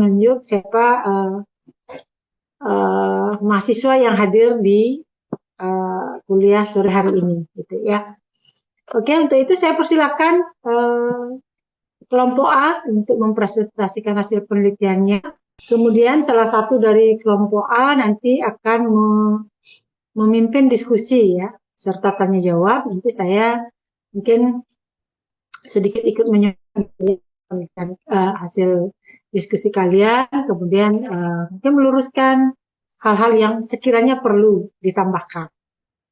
menunjuk siapa mahasiswa yang hadir di kuliah sore hari ini, gitu ya. Oke, untuk itu saya persilakan kelompok A untuk mempresentasikan hasil penelitiannya. Kemudian salah satu dari kelompok A nanti akan memimpin diskusi ya, serta tanya jawab. Nanti saya mungkin sedikit ikut menyampaikan hasil diskusi kalian, kemudian mungkin meluruskan hal-hal yang sekiranya perlu ditambahkan.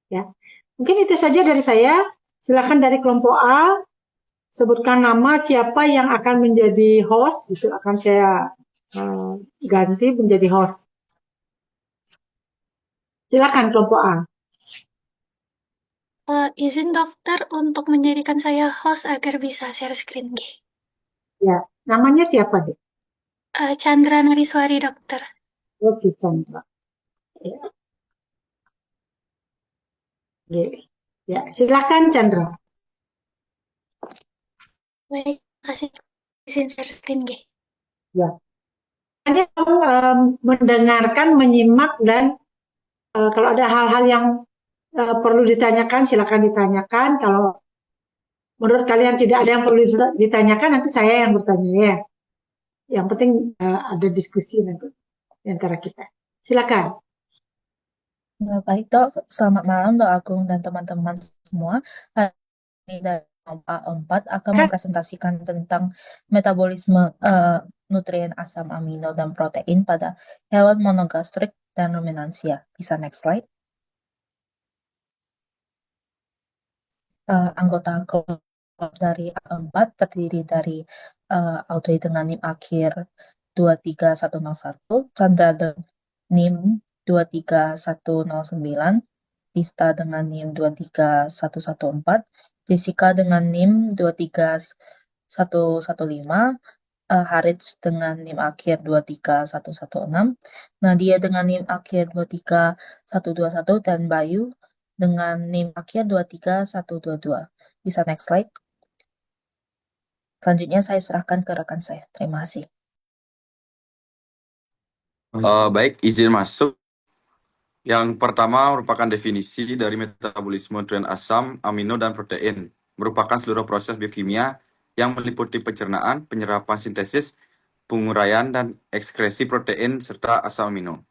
Ya, mungkin itu saja dari saya. Silakan dari kelompok A sebutkan nama siapa yang akan menjadi host, itu akan saya ganti menjadi host. Silakan kelompok A. Izin dokter untuk menjadikan saya host agar bisa share screen, G. Ya, namanya siapa deh? Chandra Nariswari, dokter. Oke, Chandra. Ya. Ya, silakan Chandra. Baik, kasih izin share screen, G. Ya. Hanya mendengarkan, menyimak, dan kalau ada hal-hal yang perlu ditanyakan, silakan ditanyakan. Kalau menurut kalian tidak ada yang perlu ditanyakan, nanti saya yang bertanya ya. Yang penting ada diskusi nanti di antara kita. Silakan. Baik, Dok. Selamat malam, Dok Agung dan teman-teman semua. Hari ini dari A4 akan mempresentasikan tentang metabolisme nutrien asam amino dan protein pada hewan monogastrik dan ruminansia. Bisa next slide. Anggota kelompok dari A4 terdiri dari Audrey dengan NIM akhir 23101, Chandra dengan NIM 23109, Tista dengan NIM 23114, Jessica dengan NIM 23115, Harits dengan NIM akhir 23116, Nadia dengan NIM akhir 23121, dan Bayu dengan NIM akhir 23122. Bisa next slide. Selanjutnya saya serahkan ke rekan saya. Terima kasih. Baik, izin masuk. Yang pertama merupakan definisi dari metabolisme nutrien asam, amino, dan protein. Merupakan seluruh proses biokimia yang meliputi pencernaan, penyerapan sintesis, penguraian, dan ekskresi protein serta asam amino.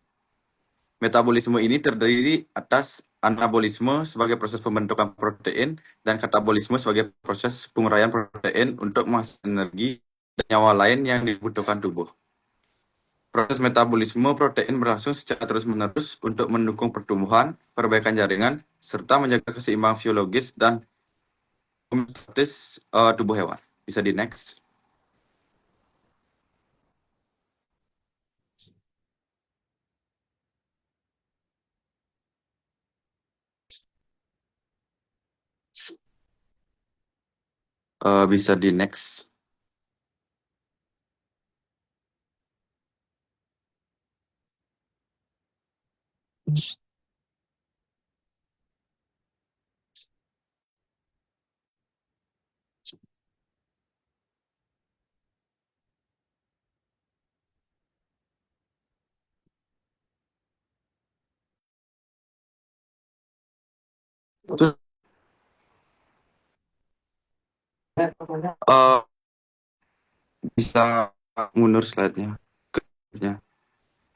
Metabolisme ini terdiri atas anabolisme sebagai proses pembentukan protein dan katabolisme sebagai proses penguraian protein untuk menghasilkan energi dan nyawa lain yang dibutuhkan tubuh. Proses metabolisme protein berlangsung secara terus-menerus untuk mendukung pertumbuhan, perbaikan jaringan, serta menjaga keseimbangan fisiologis dan homeostatis tubuh hewan. Bisa di next. Bisa di next. Bisa mundur slide-nya.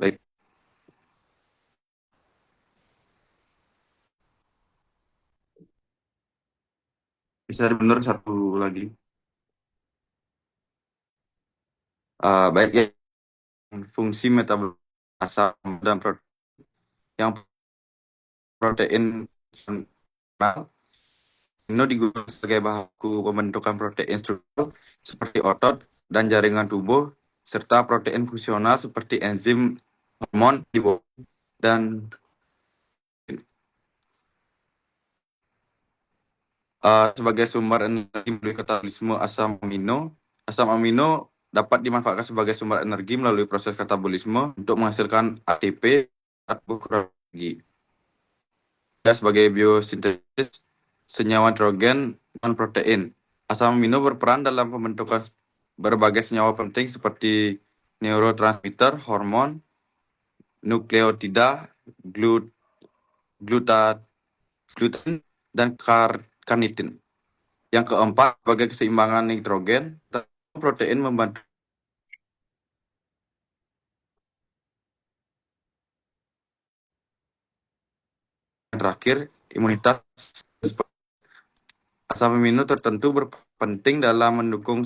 Baik. Bisa mundur satu lagi. Baik ya. Fungsi metabolisme asam dan protein yang protein amino digunakan sebagai baku pembentukan protein struktural seperti otot dan jaringan tubuh, serta protein fungsional seperti enzim, hormon, dan sebagai sumber energi melalui katabolisme asam amino. Asam amino dapat dimanfaatkan sebagai sumber energi melalui proses katabolisme untuk menghasilkan ATP atau energi. Sebagai biosintesis senyawa nitrogen non-protein. Asam amino berperan dalam pembentukan berbagai senyawa penting seperti neurotransmitter, hormon, nukleotida, gluten, dan karnitin. Yang keempat, sebagai keseimbangan nitrogen, protein membantu. Yang terakhir, imunitas. Asam amino tertentu berpenting dalam mendukung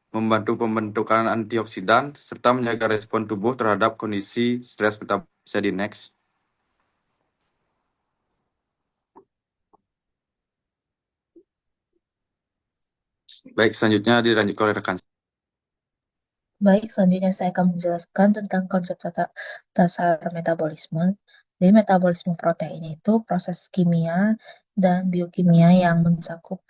membantu pembentukan antioksidan, serta menjaga respon tubuh terhadap kondisi stres metabolik. Bisa di next. Baik, selanjutnya dilanjutkan oleh rekan. Baik, selanjutnya saya akan menjelaskan tentang konsep dasar metabolisme. Jadi metabolisme protein itu proses kimia dan biokimia yang mencakup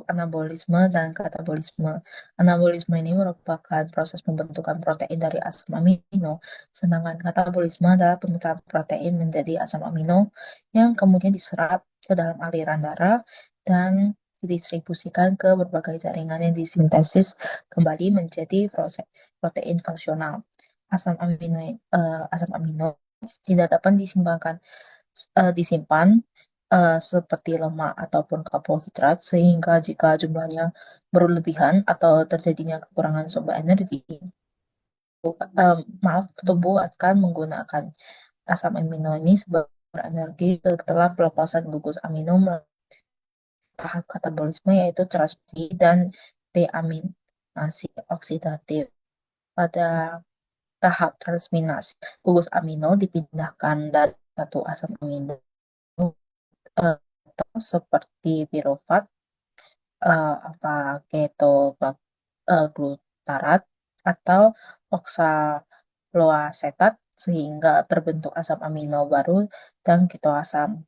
anabolisme dan katabolisme. Anabolisme ini merupakan proses pembentukan protein dari asam amino, sedangkan katabolisme adalah pemecahan protein menjadi asam amino yang kemudian diserap ke dalam aliran darah dan didistribusikan ke berbagai jaringan yang disintesis kembali menjadi protein fungsional. Asam amino tidak dapat disimpan seperti lemak ataupun karbohidrat, sehingga jika jumlahnya berlebihan atau terjadinya kekurangan sumber energi, tubuh akan menggunakan asam amino ini sebagai energi setelah pelepasan gugus amino tahap katabolisme, yaitu transkripsi dan deaminasi oksidatif. Pada tahap transminasi, gugus amino dipindahkan dari satu asam amino seperti pirufat, apa glutarat atau oksaloasetat sehingga terbentuk asam amino baru dan ketoasam.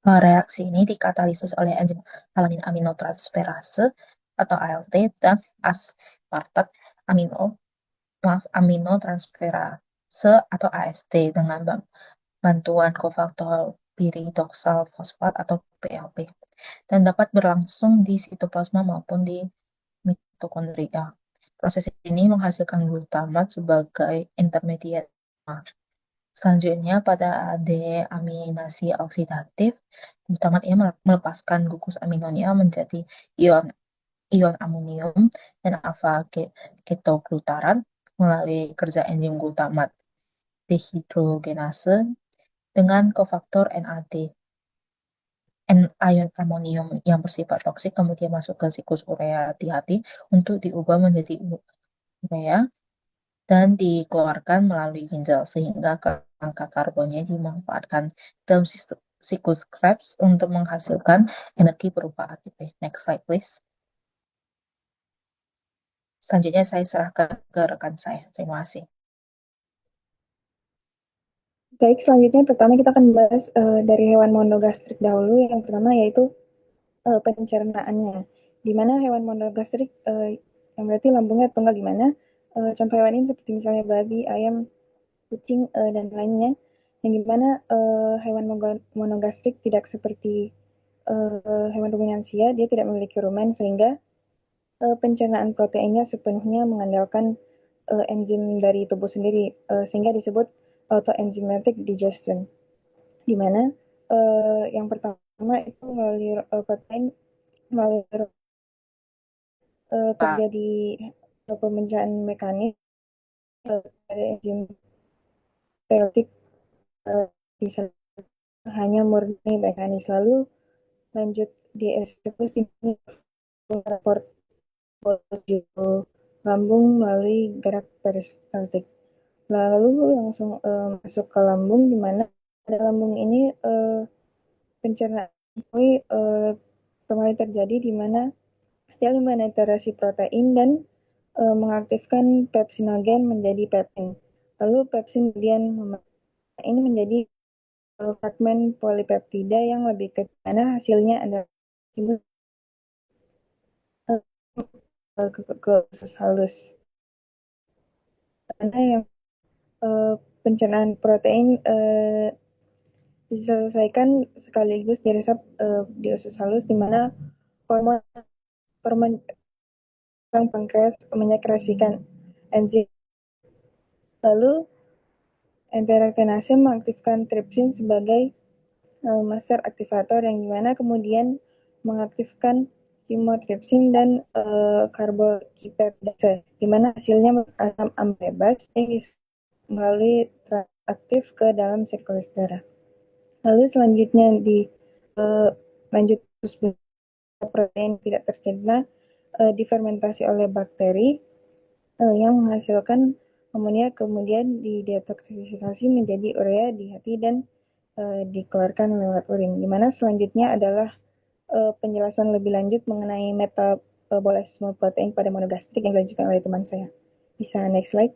Reaksi ini dikatalisis oleh enzim alanin aminotransferase atau ALT dan aspartat aminotransferase atau AST dengan bantuan kofaktor piridoksal fosfat atau PLP, dan dapat berlangsung di sitoplasma maupun di mitokondria. Proses ini menghasilkan glutamat sebagai intermediate. Selanjutnya, pada deaminasi oksidatif, glutamat ini melepaskan gugus aminonya menjadi ion amonium dan alfa ketoglutarat melalui kerja enzim glutamat dehidrogenase dengan kofaktor NAD. Ion amonium yang bersifat toksik kemudian masuk ke siklus urea hati-hati untuk diubah menjadi urea dan dikeluarkan melalui ginjal, sehingga kerangka karbonnya dimanfaatkan dalam siklus Krebs untuk menghasilkan energi berupa ATP. Next slide, please. Selanjutnya saya serahkan ke rekan saya. Terima kasih. Baik, selanjutnya pertama kita akan membahas dari hewan monogastrik dahulu. Yang pertama yaitu pencernaannya. Di mana hewan monogastrik yang berarti lambungnya tunggal di mana contoh hewan ini seperti misalnya babi, ayam, kucing, dan lainnya. Yang dimana hewan monogastrik tidak seperti hewan ruminansia, dia tidak memiliki rumen sehingga pencernaan proteinnya sepenuhnya mengandalkan enzim dari tubuh sendiri, sehingga disebut autoenzymatic digestion, di mana yang pertama itu melalui protein melalui terjadi pemecahan mekanis dari enzim peptik bisa hanya murni mekanis, lalu lanjut dieksekusi raport lambung melalui gerak peristaltik, lalu langsung masuk ke lambung, di mana pada lambung ini pencernaan kembali terjadi, di mana sel menetrasi protein dan mengaktifkan pepsinogen menjadi peptin. Lalu pepsin kemudian ini menjadi fragmen polipeptida yang lebih kecil, mana hasilnya adalah ke usus halus. Karena yang pencernaan protein diselesaikan sekaligus diresap di usus halus, di mana hormon pankreas menyekresikan enzim. Lalu enterokinase mengaktifkan tripsin sebagai master aktivator yang dimana kemudian mengaktifkan chymotrypsin dan karbokiperdase, dimana hasilnya asam amino bebas yang bisa melalui aktif ke dalam sirkulasi darah. Lalu selanjutnya lanjut protein tidak tercerna difermentasi oleh bakteri yang menghasilkan amonia kemudian didetoksifikasi menjadi urea di hati dan dikeluarkan lewat urin. Dimana selanjutnya adalah penjelasan lebih lanjut mengenai metabolisme protein pada monogastrik yang dilanjutkan oleh teman saya. Bisa next slide.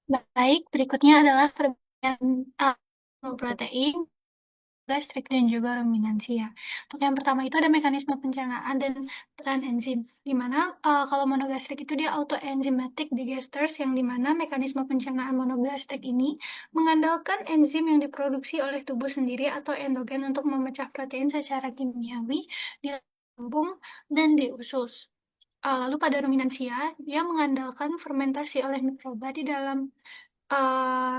Baik, berikutnya adalah perbedaan protein, gastrik, dan juga ruminansia. Untuk yang pertama itu ada mekanisme pencernaan dan peran enzim, di mana kalau monogastrik itu dia autoenzymatic digesters, yang dimana mekanisme pencernaan monogastrik ini mengandalkan enzim yang diproduksi oleh tubuh sendiri atau endogen untuk memecah protein secara kimiawi di lambung dan di usus. Lalu pada ruminansia, dia mengandalkan fermentasi oleh mikroba di dalam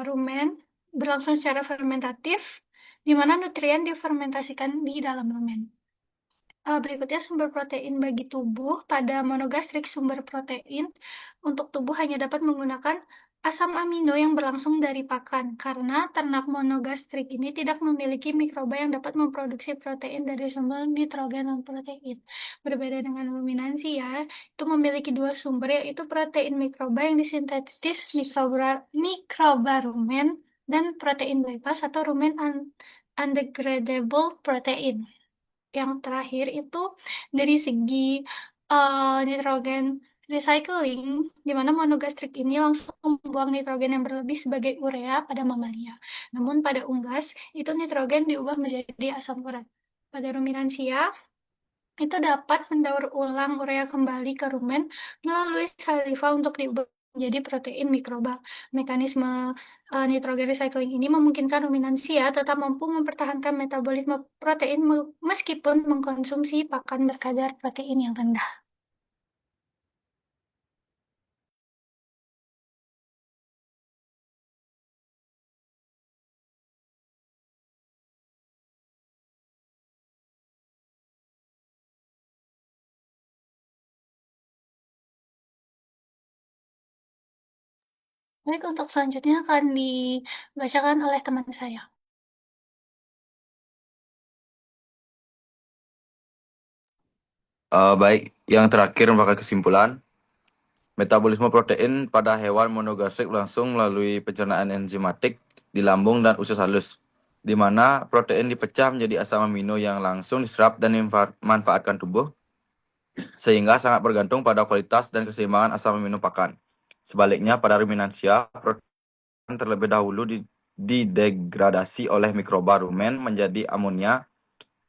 rumen, berlangsung secara fermentatif, di mana nutrien difermentasikan di dalam rumen. Berikutnya sumber protein bagi tubuh. Pada monogastrik, sumber protein untuk tubuh hanya dapat menggunakan asam amino yang berlangsung dari pakan, karena ternak monogastrik ini tidak memiliki mikroba yang dapat memproduksi protein dari sumber nitrogen non protein. Berbeda dengan ruminansia, ya, itu memiliki dua sumber, yaitu protein mikroba yang disintetis mikroba rumen dan protein bypass atau rumen undegradable protein. Yang terakhir itu dari segi nitrogen recycling, di mana monogastrik ini langsung membuang nitrogen yang berlebih sebagai urea pada mamalia. Namun pada unggas, itu nitrogen diubah menjadi asam urat. Pada ruminansia, itu dapat mendaur ulang urea kembali ke rumen melalui saliva untuk diubah menjadi protein mikroba. Mekanisme nitrogen recycling ini memungkinkan ruminansia tetap mampu mempertahankan metabolisme protein meskipun mengkonsumsi pakan berkadar protein yang rendah. Baik, untuk selanjutnya akan dibacakan oleh teman saya. Baik, yang terakhir merupakan kesimpulan. Metabolisme protein pada hewan monogastrik langsung melalui pencernaan enzimatik di lambung dan usus halus, di mana protein dipecah menjadi asam amino yang langsung diserap dan dimanfaatkan tubuh, sehingga sangat bergantung pada kualitas dan keseimbangan asam amino pakan. Sebaliknya, pada ruminansia, protein terlebih dahulu didegradasi oleh mikroba rumen menjadi amonia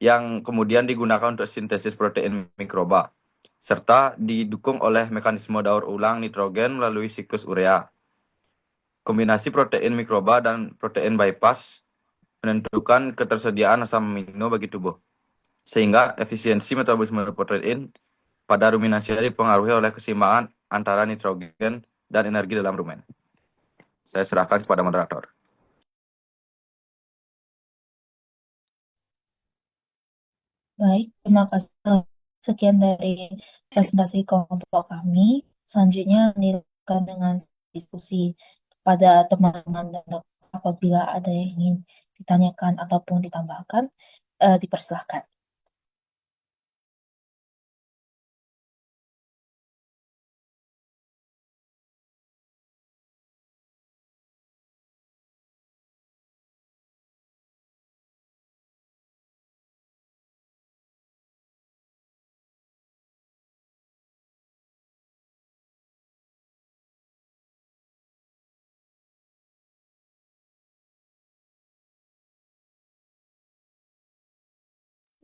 yang kemudian digunakan untuk sintesis protein mikroba, serta didukung oleh mekanisme daur ulang nitrogen melalui siklus urea. Kombinasi protein mikroba dan protein bypass menentukan ketersediaan asam amino bagi tubuh, sehingga efisiensi metabolisme protein pada ruminansia dipengaruhi oleh keseimbangan antara nitrogen dan energi dalam rumen. Saya serahkan kepada moderator. Baik, terima kasih. Sekian dari presentasi kelompok kami. Selanjutnya dilanjutkan dengan diskusi kepada teman-teman dan apabila ada yang ingin ditanyakan ataupun ditambahkan, dipersilahkan.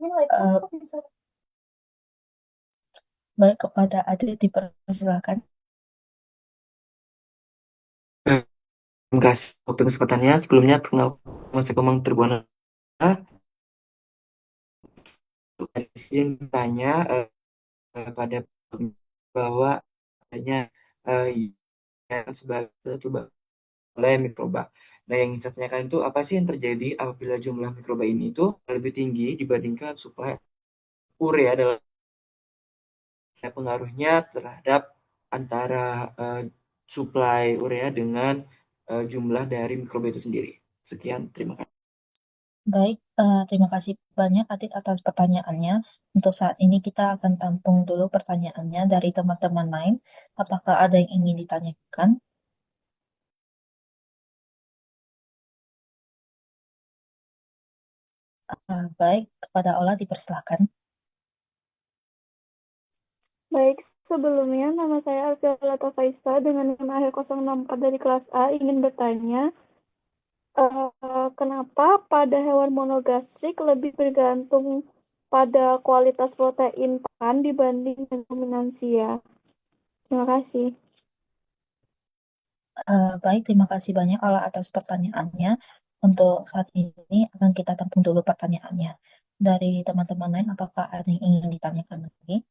Eh, Baik, kepada Adit dipersilahkan. Terima kasih untuk kesempatannya. Sebelumnya, perkenalkan saya Komang Tribuana. Yang ditanya pada bahwa adanya yang sebagai coba oleh mikroba. Nah, yang ingin saya tanyakan itu apa sih yang terjadi apabila jumlah mikroba ini itu lebih tinggi dibandingkan suplai urea dalam pengaruhnya terhadap antara suplai urea dengan jumlah dari mikroba itu sendiri. Sekian, terima kasih. Baik, terima kasih banyak Adit atas pertanyaannya. Untuk saat ini kita akan tampung dulu pertanyaannya dari teman-teman lain. Apakah ada yang ingin ditanyakan? Baik, kepada Ola dipersilahkan. Baik, sebelumnya nama saya Alfiala Faisa dengan NIM akhir 064 dari kelas A ingin bertanya, kenapa pada hewan monogastrik lebih bergantung pada kualitas protein pakan dibanding ruminansia? Terima kasih. Baik, terima kasih banyak Ola atas pertanyaannya. Untuk saat ini akan kita tampung dulu pertanyaannya. Dari teman-teman lain, apakah ada yang ingin ditanyakan lagi?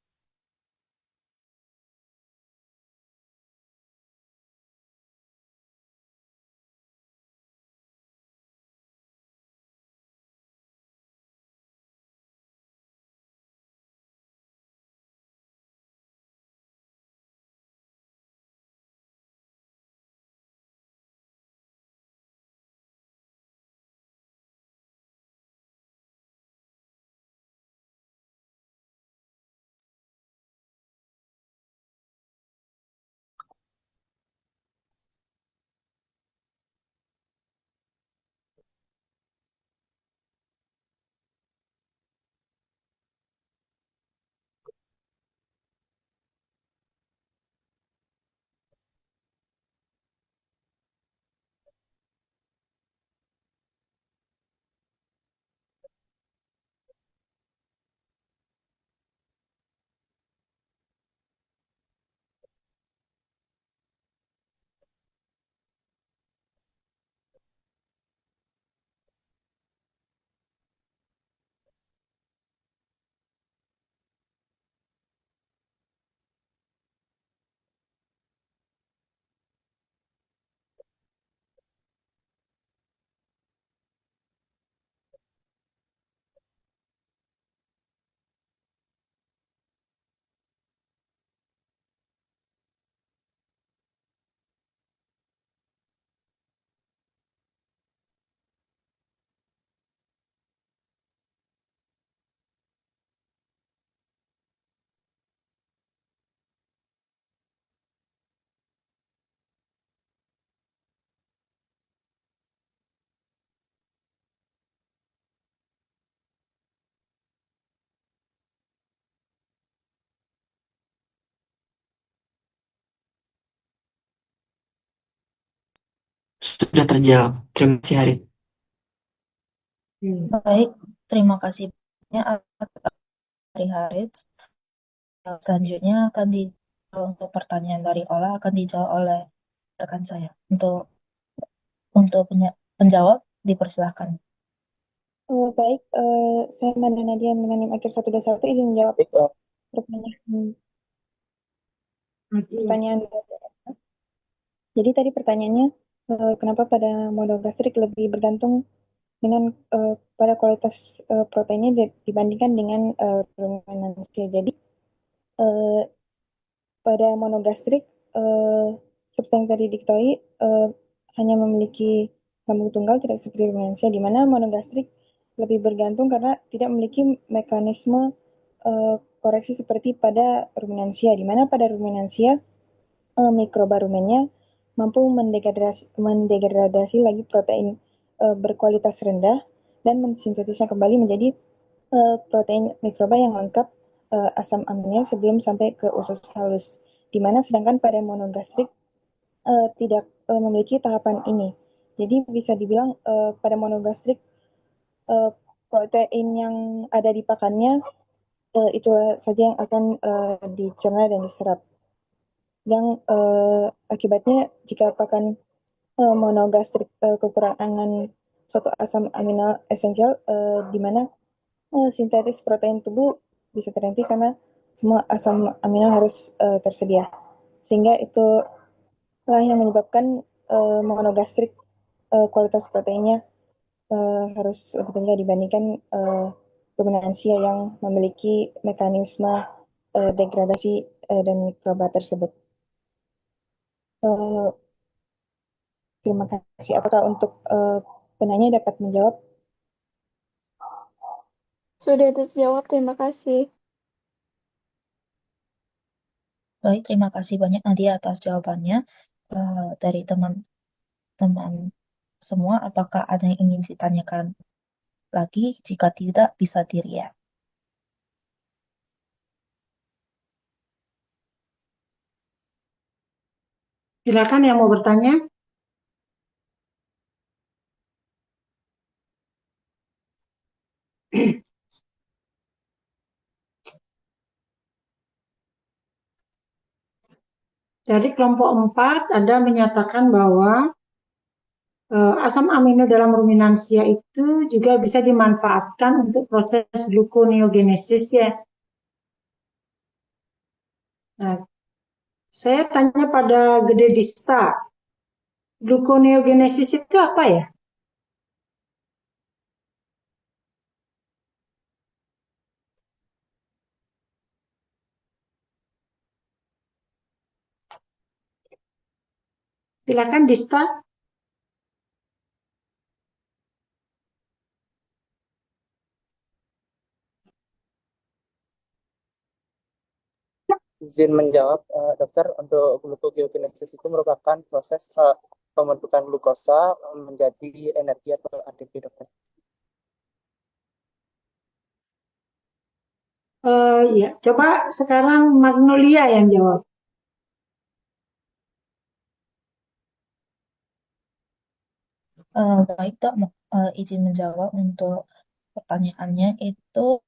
Sudah terjawab. Terima kasih, Harit. Baik, terima kasih banyak dari Harits. Selanjutnya akan untuk pertanyaan dari Ola akan dijawab oleh rekan saya. Untuk penjawab dipersilahkan. Baik, saya Manda Nadia dengan NIM akhir 121 izin menjawab pertanyaan pertanyaan. Jadi tadi pertanyaannya, kenapa pada model gastrik lebih bergantung dengan pada kualitas proteinnya dibandingkan dengan ruminansia. Jadi pada monogastrik seperti yang tadi diketahui hanya memiliki lambung tunggal tidak seperti ruminansia, di mana monogastrik lebih bergantung karena tidak memiliki mekanisme koreksi seperti pada ruminansia, di mana pada ruminansia mikroba rumennya mampu mendegradasi lagi protein berkualitas rendah dan mensintetisnya kembali menjadi protein mikroba yang lengkap asam aminnya sebelum sampai ke usus halus. Di mana sedangkan pada monogastrik tidak memiliki tahapan ini. Jadi bisa dibilang pada monogastrik protein yang ada di pakannya itu saja yang akan dicerna dan diserap. Yang akibatnya jika pakan monogastrik kekurangan suatu asam amino esensial di mana sintetis protein tubuh bisa terhenti karena semua asam amino harus tersedia, sehingga itu lah yang menyebabkan monogastrik kualitas proteinnya harus lebih tinggi dibandingkan ruminansia yang memiliki mekanisme degradasi dan mikroba tersebut. Terima kasih. Apakah untuk penanya dapat menjawab? Sudah terjawab, terima kasih. Baik, terima kasih banyak Nadia atas jawabannya. Dari teman-teman semua, apakah ada yang ingin ditanyakan lagi? Jika tidak, bisa diri ya. Silakan yang mau bertanya. Dari kelompok 4 ada menyatakan bahwa asam amino dalam ruminansia itu juga bisa dimanfaatkan untuk proses gluconeogenesis ya. Nah, saya tanya pada Gede Dista, gluconeogenesis itu apa ya? Silakan Dista. Izin menjawab, dokter, untuk gluconeogenesis itu merupakan proses pembentukan glukosa menjadi energi atau ATP, dokter. Ya, coba sekarang Magnolia yang jawab. Baik dok, izin menjawab untuk pertanyaannya itu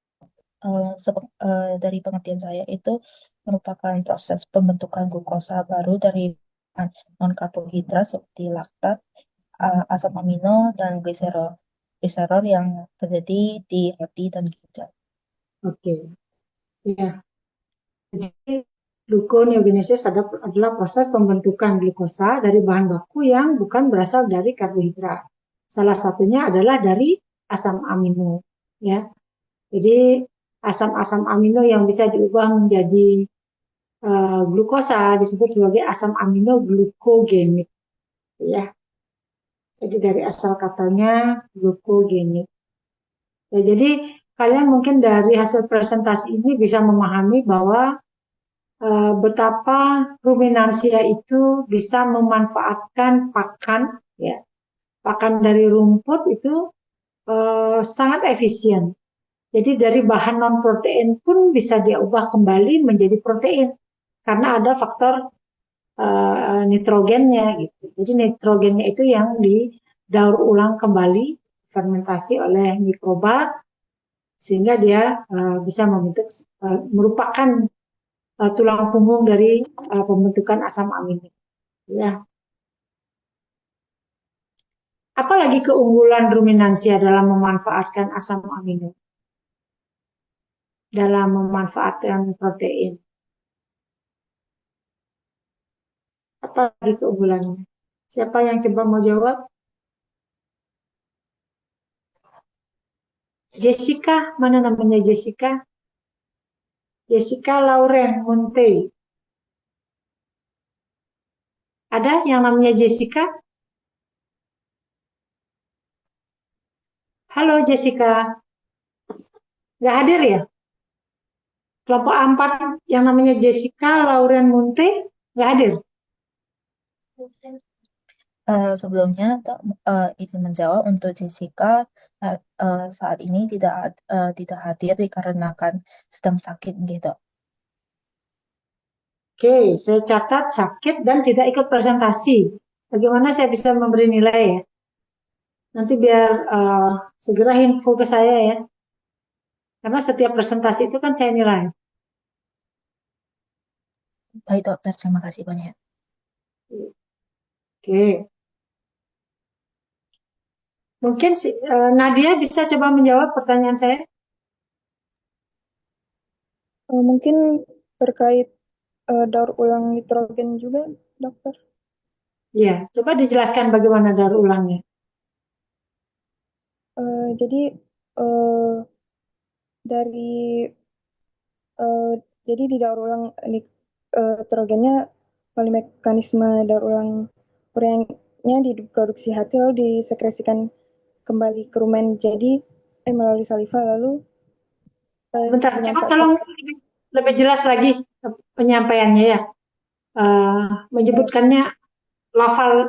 dari pengertian saya itu merupakan proses pembentukan glukosa baru dari non-karbohidrat seperti laktat, asam amino, dan gliserol yang terjadi di hati dan ginjal. Oke. Ya. Jadi gluconeogenesis adalah proses pembentukan glukosa dari bahan baku yang bukan berasal dari karbohidrat. Salah satunya adalah dari asam amino, ya. Jadi asam-asam amino yang bisa diubah menjadi glukosa disebut sebagai asam amino glukogenik, ya. Jadi dari asal katanya glukogenik. Ya, jadi kalian mungkin dari hasil presentasi ini bisa memahami bahwa betapa ruminansia itu bisa memanfaatkan pakan, ya, pakan dari rumput itu sangat efisien. Jadi dari bahan non protein pun bisa diubah kembali menjadi protein karena ada faktor nitrogennya gitu. Jadi nitrogennya itu yang didaur ulang kembali fermentasi oleh mikroba sehingga dia bisa membentuk merupakan tulang punggung dari pembentukan asam amino. Ya. Apalagi keunggulan ruminansia dalam memanfaatkan asam amino, dalam memanfaatkan protein. Apalagi keunggulannya? Siapa yang coba mau jawab? Jessica, mana namanya Jessica? Jessica Lauren Monte. Ada yang namanya Jessica? Halo Jessica. Nggak hadir ya? Kelompok 4 yang namanya Jessica Lauren Monte nggak hadir? Sebelumnya Dok, izin menjawab untuk Jessica saat ini tidak hadir dikarenakan sedang sakit gitu. Oke, saya catat sakit dan tidak ikut presentasi. Bagaimana saya bisa memberi nilai ya? Nanti biar segera info ke saya ya. Karena setiap presentasi itu kan saya nilai. Baik dokter, terima kasih banyak. Oke. Mungkin Nadia bisa coba menjawab pertanyaan saya? Mungkin terkait daur ulang nitrogen juga, dokter. Iya, coba dijelaskan bagaimana daur ulangnya. Jadi dari jadi di daur ulang nitrogennya melalui mekanisme daur ulang ureanya diproduksi hati lalu disekresikan kembali ke rumen jadi melalui saliva lalu Sebentar, coba dimanfaatkan. tolong lebih jelas lagi penyampaiannya ya. Menyebutkannya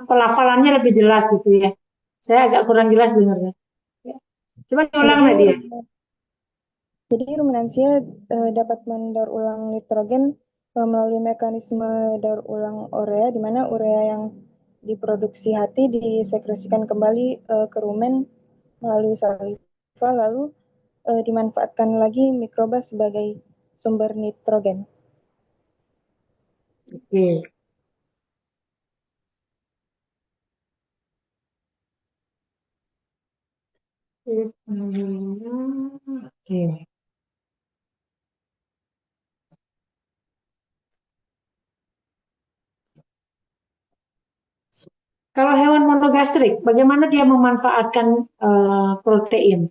pelafalannya lebih jelas gitu ya. Saya agak kurang jelas dengarnya. Ya. Coba diulang Nadia. Jadi ruminansia dapat mendaur ulang nitrogen melalui mekanisme daur ulang urea, di mana urea yang diproduksi hati disekresikan kembali ke rumen melalui saliva, lalu dimanfaatkan lagi mikroba sebagai sumber nitrogen. Oke. Oke. Kalau hewan monogastrik, bagaimana dia memanfaatkan protein?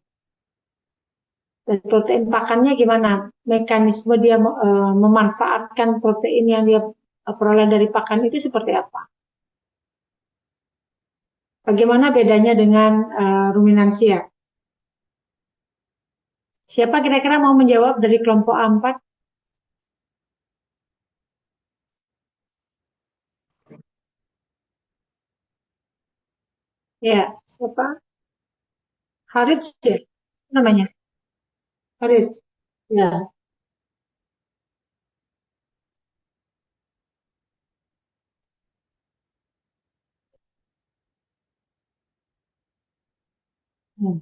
Dan protein pakannya gimana? Mekanisme dia memanfaatkan protein yang dia peroleh dari pakan itu seperti apa? Bagaimana bedanya dengan ruminansia? Siapa kira-kira mau menjawab dari kelompok A4? Ya, siapa? Harits ya? Apa namanya? Harits. Ya. Hmm.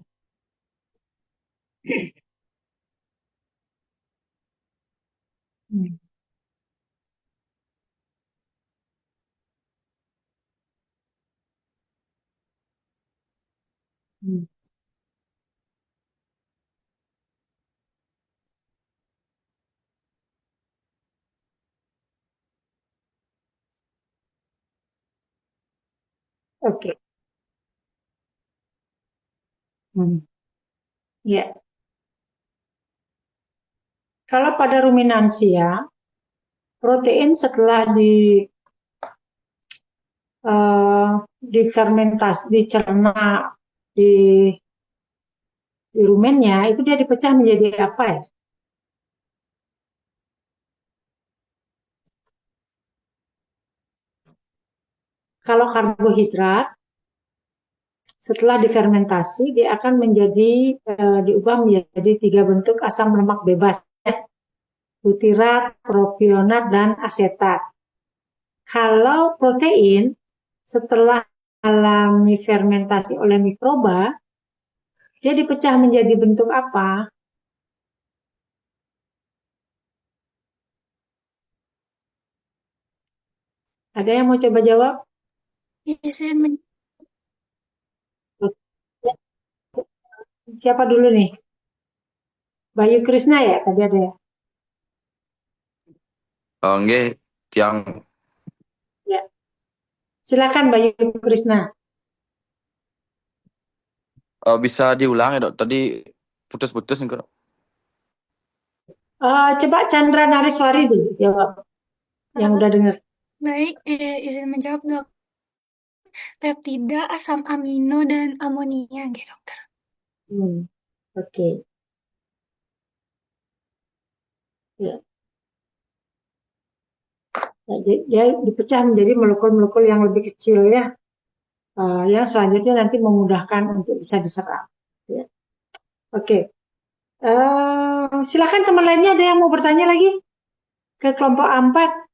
Hmm. Hmm. Oke. Hmm. Ya. Kalau pada ruminansia, protein setelah difermentasi, dicerna di rumennya, itu dia dipecah menjadi apa ya? Kalau karbohidrat, setelah difermentasi, dia akan diubah menjadi 3 bentuk asam lemak bebas, butirat, propionat, dan asetat. Kalau protein, setelah alami fermentasi oleh mikroba, dia dipecah menjadi bentuk apa? Ada yang mau coba jawab? Izin Siapa dulu nih? Bayu Krisna ya? Tadi ada ya? Nggih, tiang Ya. Silakan Bayu Krisna. bisa diulang ya dok. Tadi putus-putus nih kok. Coba Chandra Nariswari dulu jawab. Yang udah dengar. Baik, izin menjawab dok. Peptida, asam amino, dan amonia, gitu dokter. Oke. Ya. Ya, dia dipecah menjadi molekul-molekul yang lebih kecil ya. Yang selanjutnya nanti memudahkan untuk bisa diserap. Ya. Oke. Silakan teman lainnya ada yang mau bertanya lagi ke kelompok A4.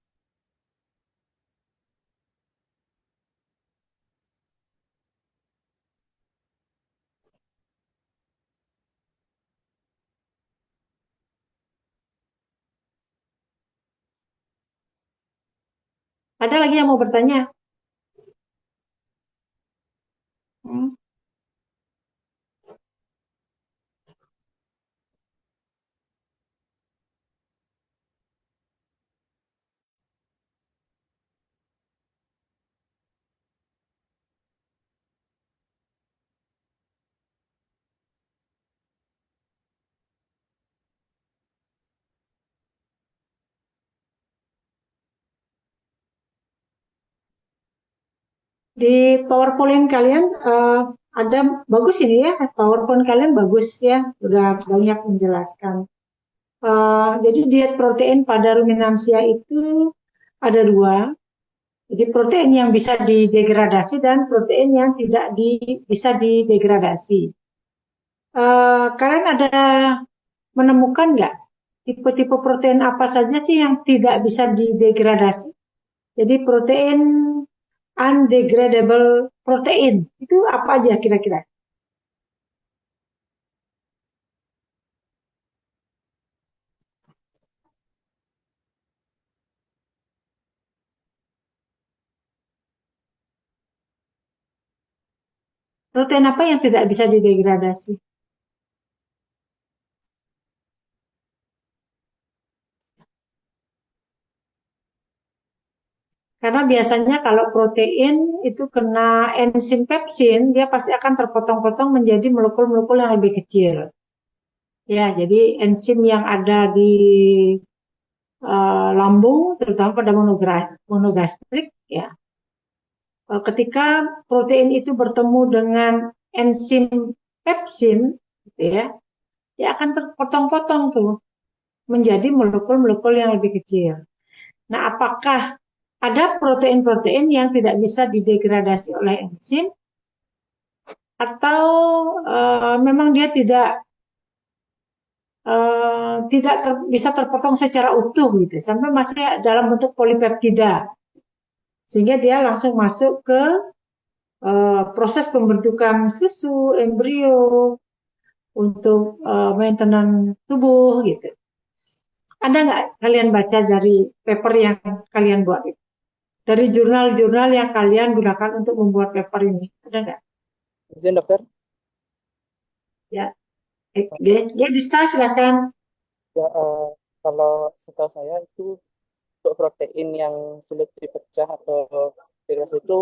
Ada lagi yang mau bertanya? Hmm. Di PowerPoint kalian ada bagus ini ya, PowerPoint kalian bagus ya, udah banyak menjelaskan. Jadi diet protein pada ruminansia itu ada 2. Jadi protein yang bisa didegradasi dan protein yang tidak bisa didegradasi. Kalian ada menemukan nggak tipe-tipe protein apa saja sih yang tidak bisa didegradasi? Jadi protein undegradable protein itu apa aja kira-kira? Protein apa yang tidak bisa didegradasi? Karena biasanya kalau protein itu kena enzim pepsin, dia pasti akan terpotong-potong menjadi molekul-molekul yang lebih kecil. Ya, jadi enzim yang ada di lambung, terutama pada monogastrik, ya. Ketika protein itu bertemu dengan enzim pepsin, gitu ya, dia akan terpotong-potong tuh menjadi molekul-molekul yang lebih kecil. Nah, apakah ada protein-protein yang tidak bisa didegradasi oleh enzim atau memang dia tidak bisa terpotong secara utuh gitu, sampai masih dalam bentuk polipeptida, sehingga dia langsung masuk ke proses pembentukan susu, embrio untuk maintenance tubuh gitu. Ada nggak kalian baca dari paper yang kalian buat itu? Dari jurnal-jurnal yang kalian gunakan untuk membuat paper ini, ada nggak? Izin dokter. Ya, ya Dista silakan. Ya, kalau setahu saya itu untuk protein yang sulit dipecah atau degradasi itu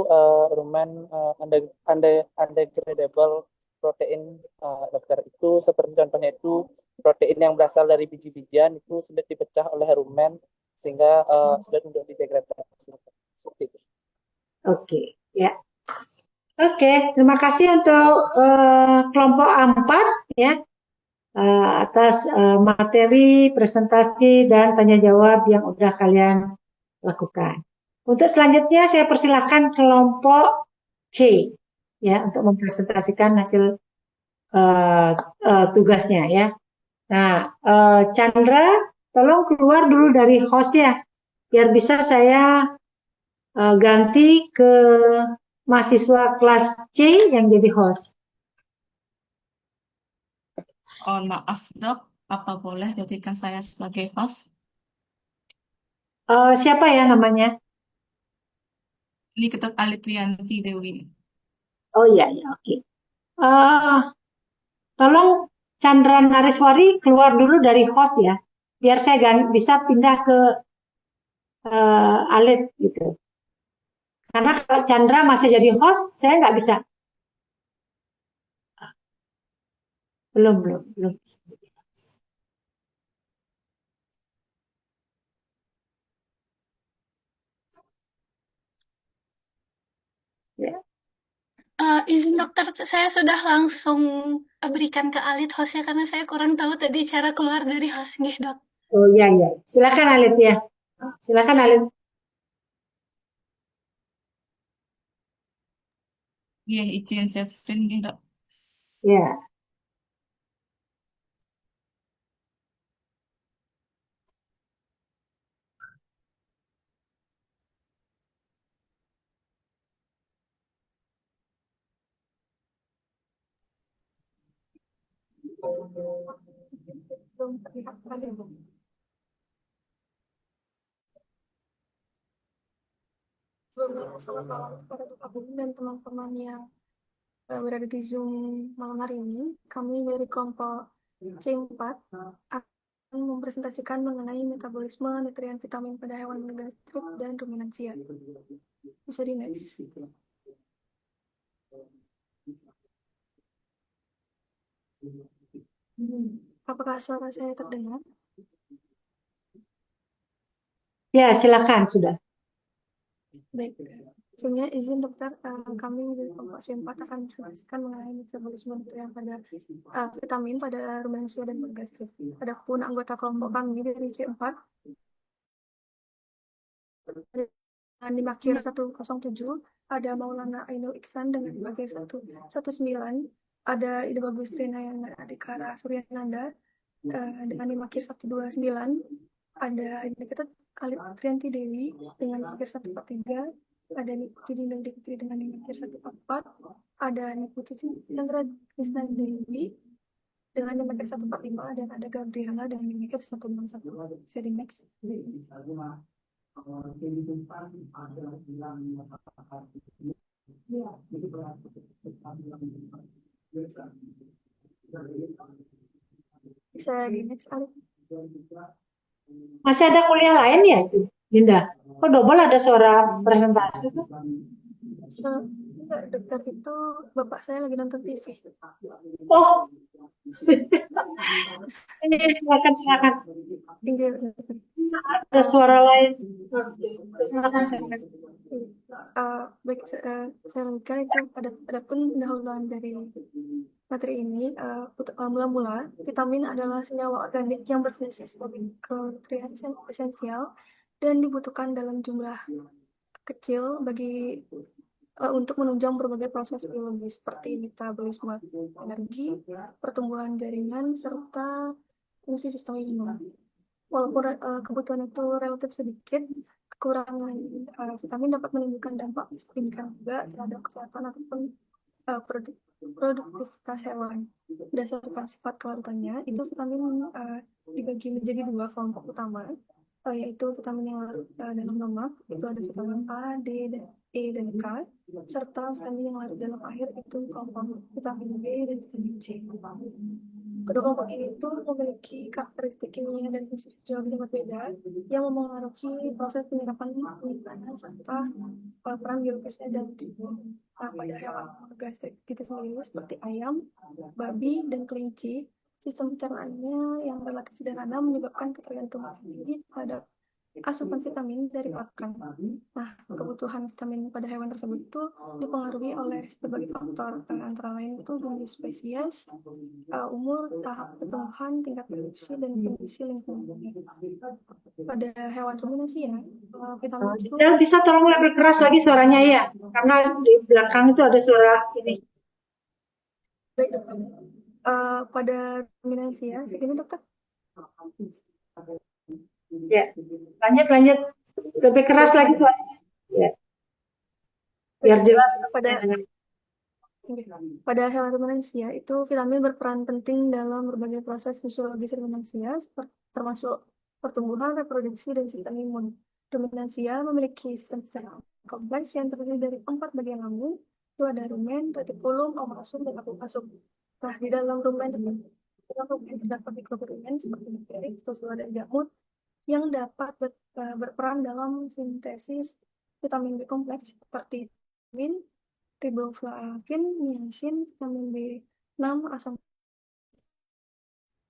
rumen undegradable protein, dokter, itu seperti contohnya itu protein yang berasal dari biji-bijian itu sulit dipecah oleh rumen sehingga sulit untuk didegradasi seperti itu. Oke, ya. Oke, terima kasih untuk kelompok A4 ya, atas materi, presentasi, dan tanya jawab yang udah kalian lakukan. Untuk selanjutnya saya persilakan kelompok C ya untuk mempresentasikan hasil tugasnya ya. Nah, Chandra, tolong keluar dulu dari host ya, biar bisa saya ganti ke mahasiswa kelas C yang jadi host. Oh, maaf dok, apa boleh jadikan saya sebagai host? Siapa ya namanya? Ini Ketuk Alitrianti Dewi. Oh iya, ya, oke. Tolong Chandra Nariswari keluar dulu dari host ya, biar saya bisa pindah ke Alit gitu. Karena kalau Chandra masih jadi host, saya nggak bisa. Belum. Ya. Izin dokter, saya sudah langsung berikan ke Alit hostnya karena saya kurang tahu tadi cara keluar dari host nggih dok. Oh iya. Silakan Alit ya. Silakan Alit. Iya, izin share screen nggih dok. Ya. Selamat malam kepada Bapak dan teman-teman yang berada di Zoom malam hari ini. Kami dari kelompok C4 akan mempresentasikan mengenai metabolisme nutrien vitamin pada hewan monogastrik dan ruminansia. Bisa di next. Apakah suara saya terdengar? Ya, silakan sudah. Baik. Sebelumnya izin dokter, kami dari kelompok C4 akan menjelaskan mengenai metabolisme nutrien pada vitamin pada ruminansia dan monogastrik. Adapun anggota kelompok kami dari C4 dengan dimakir 107 ada Maulana Ainul Iksan dengan dimakir 119, ada Ida Bagus Trina yang Adhikara Suryananda dengan Imakir 129, ada Indikator Khalid Trianti Dewi dengan Imakir 143, ada Niputu Dinda Putri dengan Imakir 144, ada Niputu Chandra Krisna Dewi dengan Imakir 145, dan ada Gabriela dengan Imakir 151. Bisa di next. Bisa di next, Alif. Masih ada kuliah lain ya itu, Dinda? Kok double ada suara presentasi tuh? Enggak, dokter itu bapak saya lagi nonton TV. Oh, ini silakan. Ada suara lain. Silakan. Baik, saya lanjutkan itu pada pun pendahuluan dari materi ini. Mula-mula, vitamin adalah senyawa organik yang berfungsi sebagai mikronutrien esensial dan dibutuhkan dalam jumlah kecil untuk menunjang berbagai proses biologis seperti metabolisme energi, pertumbuhan jaringan, serta fungsi sistem imun. Walaupun kebutuhan itu relatif sedikit, kekurangan vitamin dapat menimbulkan dampak signifikan juga terhadap kesehatan ataupun produktivitas hewan. Berdasarkan sifat kelarutannya, itu vitamin dibagi menjadi dua kelompok utama, yaitu vitamin yang larut dalam lemak, itu ada vitamin A, D, E, dan K, serta vitamin yang larut dalam air, itu kelompok vitamin B dan vitamin C. Kedua kelompok ini itu memiliki karakteristik kimia dan fungsi fisiologis yang berbeda yang memengaruhi proses penyerapan penyimpanan serta peran biologisnya dalam tubuh. Nah, pada hewan gastrik itu sendiri seperti ayam, babi, dan kelinci, sistem pencernaannya yang relatif sederhana menyebabkan ketergantungan tinggi terhadap asupan vitamin dari pakan. Nah, kebutuhan vitamin pada hewan tersebut itu dipengaruhi oleh berbagai faktor, antara lain itu jenis spesies, umur, tahap pertumbuhan, tingkat produksi, dan kondisi lingkungan. Pada hewan ruminasi ya, vitamin itu Bisa tolong lebih keras lagi suaranya ya, karena di belakang itu ada suara ini. baik, dokter. Pada ruminasi ya, segini dokter. Ya, lanjut. Lebih keras lagi suaranya. Ya. Biar jelas. Pada hewan ruminansia itu vitamin berperan penting dalam berbagai proses fisiologis ruminansia, termasuk pertumbuhan, reproduksi, dan sistem imun. Ruminansia memiliki sistem pencernaan kompleks yang terdiri dari 4 bagian lambung. Itu ada rumen, retikulum, omasum, dan apopasum. Nah, di dalam rumen terdapat mikrorumen seperti bakteri, protozua, dan jamur yang dapat berperan dalam sintesis vitamin B kompleks seperti vitamin, riboflavin, niacin, vitamin B6, asam.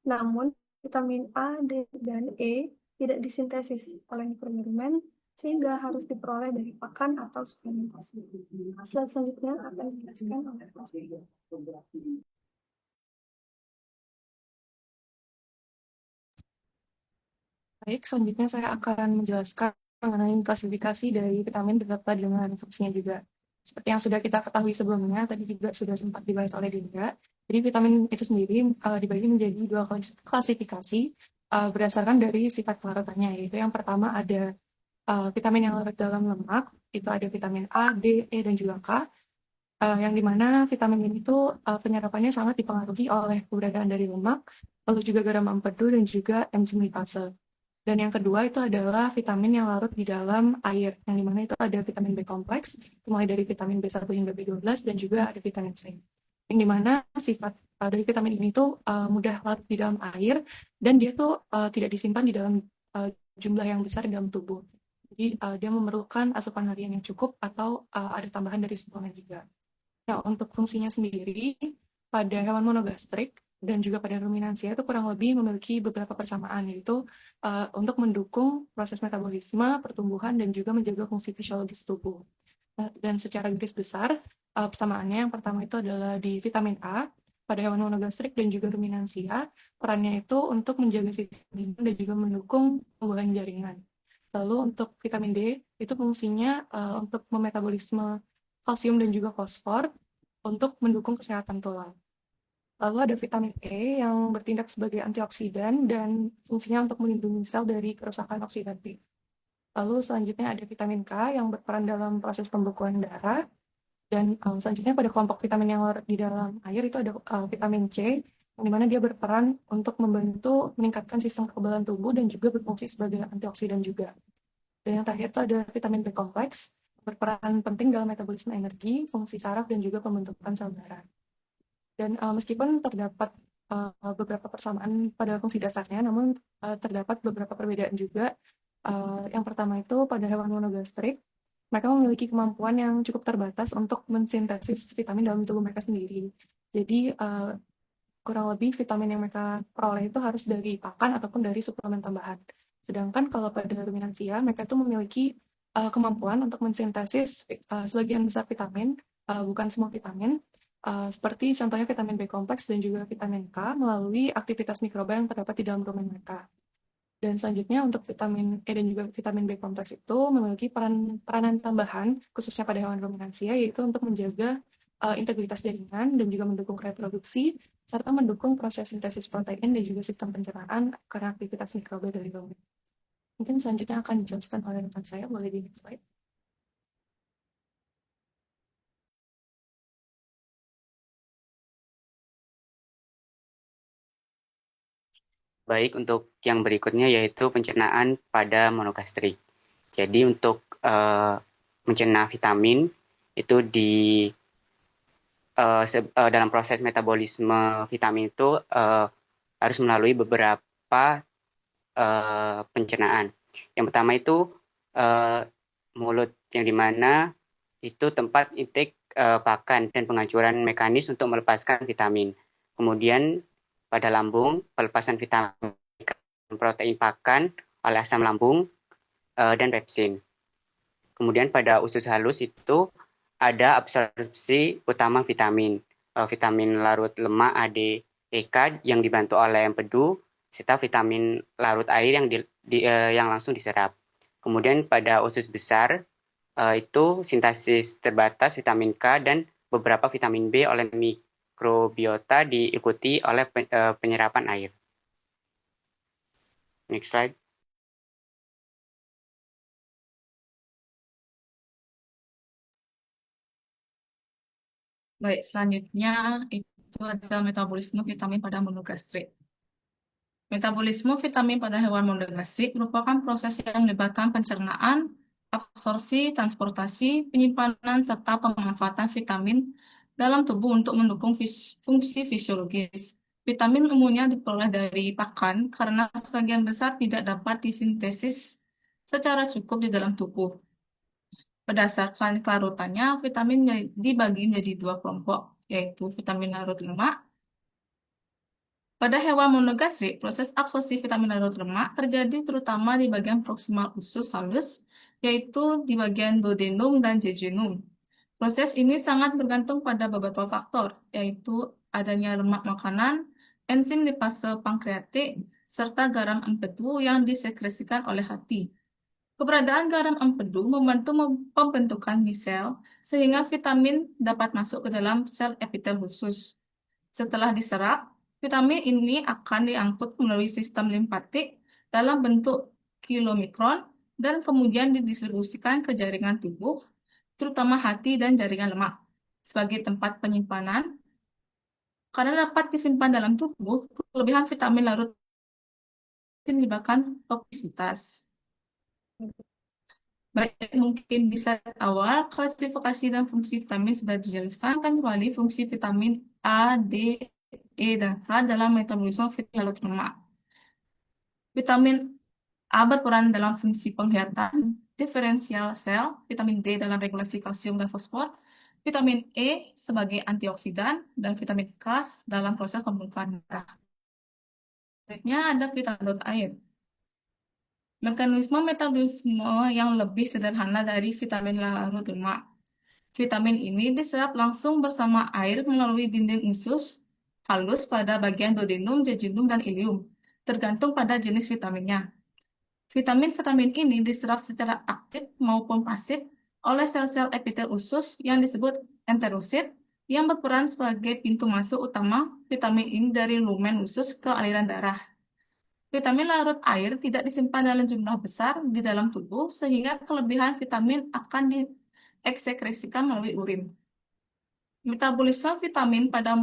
Namun, vitamin A, D, dan E tidak disintesis oleh mikrorumen sehingga harus diperoleh dari pakan atau suplementasi. Slide selanjutnya akan dijelaskan oleh Mas. Baik, selanjutnya saya akan menjelaskan mengenai klasifikasi dari vitamin beserta dengan fungsinya juga. Seperti yang sudah kita ketahui sebelumnya, tadi juga sudah sempat dibahas oleh Dinda. Jadi vitamin itu sendiri dibagi menjadi dua klasifikasi berdasarkan dari sifat kelarutannya, yaitu yang pertama ada vitamin yang larut dalam lemak, itu ada vitamin A, D, E, dan juga K, yang dimana vitamin ini tuh penyerapannya sangat dipengaruhi oleh keberadaan dari lemak, lalu juga garam empedu dan juga enzim lipase. Dan yang kedua itu adalah vitamin yang larut di dalam air, yang dimana itu ada vitamin B kompleks, mulai dari vitamin B1 hingga B12, dan juga ada vitamin C. Yang dimana sifat dari vitamin ini tuh mudah larut di dalam air, dan dia tuh tidak disimpan di dalam jumlah yang besar di dalam tubuh. Jadi dia memerlukan asupan harian yang cukup atau ada tambahan dari suplemen juga. Nah, untuk fungsinya sendiri, pada hewan monogastrik dan juga pada ruminansia itu kurang lebih memiliki beberapa persamaan, yaitu untuk mendukung proses metabolisme, pertumbuhan, dan juga menjaga fungsi fisiologis tubuh. Dan secara garis besar, persamaannya yang pertama itu adalah di vitamin A, pada hewan monogastrik dan juga ruminansia, perannya itu untuk menjaga sistem imun dan juga mendukung pertumbuhan jaringan. Lalu untuk vitamin D, itu fungsinya untuk memetabolisme kalsium dan juga fosfor untuk mendukung kesehatan tulang. Lalu ada vitamin E yang bertindak sebagai antioksidan dan fungsinya untuk melindungi sel dari kerusakan oksidatif. Lalu selanjutnya ada vitamin K yang berperan dalam proses pembekuan darah. Dan selanjutnya pada kelompok vitamin yang larut di dalam air itu ada vitamin C, yang dimana dia berperan untuk membantu meningkatkan sistem kekebalan tubuh dan juga berfungsi sebagai antioksidan juga. Dan yang terakhir itu ada vitamin B kompleks, berperan penting dalam metabolisme energi, fungsi saraf, dan juga pembentukan sel darah. Dan meskipun terdapat beberapa persamaan pada fungsi dasarnya, namun terdapat beberapa perbedaan juga. Yang pertama itu pada hewan monogastrik, mereka memiliki kemampuan yang cukup terbatas untuk mensintesis vitamin dalam tubuh mereka sendiri. Jadi kurang lebih vitamin yang mereka peroleh itu harus dari pakan ataupun dari suplemen tambahan. Sedangkan kalau pada ruminansia, mereka itu memiliki kemampuan untuk mensintesis sebagian besar vitamin, bukan semua vitamin, seperti contohnya vitamin B kompleks dan juga vitamin K melalui aktivitas mikroba yang terdapat di dalam rumen mereka. Dan selanjutnya untuk vitamin E dan juga vitamin B kompleks itu memiliki peranan tambahan, khususnya pada hewan ruminansia, yaitu untuk menjaga integritas jaringan dan juga mendukung reproduksi, serta mendukung proses sintesis protein dan juga sistem pencernaan karena aktivitas mikroba dari rumen. Mungkin selanjutnya akan dijelaskan oleh rekan saya, boleh di next slide. Baik, untuk yang berikutnya yaitu pencernaan pada monogastrik. Jadi untuk mencerna vitamin itu dalam proses metabolisme vitamin itu harus melalui beberapa pencernaan. Yang pertama itu mulut, yang dimana itu tempat intake pakan dan penghancuran mekanis untuk melepaskan vitamin. Kemudian pada lambung, pelepasan vitamin protein pakan oleh asam lambung dan pepsin. Kemudian pada usus halus itu ada absorpsi utama vitamin, vitamin larut lemak ADEK yang dibantu oleh empedu, serta vitamin larut air yang langsung diserap. Kemudian pada usus besar itu sintesis terbatas vitamin K dan beberapa vitamin B oleh mikrobiota diikuti oleh penyerapan air. Next slide. Baik, selanjutnya itu ada metabolisme vitamin pada monogastrik. Metabolisme vitamin pada hewan monogastrik merupakan proses yang melibatkan pencernaan, absorpsi, transportasi, penyimpanan, serta pemanfaatan vitamin dalam tubuh untuk mendukung fungsi fisiologis. Vitamin umumnya diperoleh dari pakan karena sebagian besar tidak dapat disintesis secara cukup di dalam tubuh. Berdasarkan kelarutannya, vitamin dibagi menjadi dua kelompok, yaitu vitamin larut lemak. Pada hewan monogastrik, proses absorpsi vitamin larut lemak terjadi terutama di bagian proksimal usus halus, yaitu di bagian duodenum dan jejunum. Proses ini sangat bergantung pada beberapa faktor, yaitu adanya lemak makanan, enzim lipase pankreatik, serta garam empedu yang disekresikan oleh hati. Keberadaan garam empedu membantu pembentukan misel sehingga vitamin dapat masuk ke dalam sel epitel khusus. Setelah diserap, vitamin ini akan diangkut melalui sistem limfatik dalam bentuk kilomikron dan kemudian didistribusikan ke jaringan tubuh, terutama hati dan jaringan lemak, sebagai tempat penyimpanan. Karena dapat disimpan dalam tubuh, kelebihan vitamin larut menyebabkan toksisitas. Baik, mungkin di slide awal, klasifikasi dan fungsi vitamin sudah dijelaskan. Kan kembali fungsi vitamin A, D, E, dan K dalam metabolisme vitamin larut lemak. Vitamin A berperan dalam fungsi penglihatan, diferensial sel, vitamin D dalam regulasi kalsium dan fosfor, vitamin E sebagai antioksidan, dan vitamin K dalam proses pembekuan darah. Selanjutnya ada vitamin larut air. Mekanisme metabolisme yang lebih sederhana dari vitamin larut lemak. Vitamin ini diserap langsung bersama air melalui dinding usus halus pada bagian duodenum, jejunum, dan ilium, tergantung pada jenis vitaminnya. Vitamin-vitamin ini diserap secara aktif maupun pasif oleh sel-sel epitel usus yang disebut enterosit yang berperan sebagai pintu masuk utama vitamin ini dari lumen usus ke aliran darah. Vitamin larut air tidak disimpan dalam jumlah besar di dalam tubuh, sehingga kelebihan vitamin akan dieksekresikan melalui urin. Metabolisme vitamin pada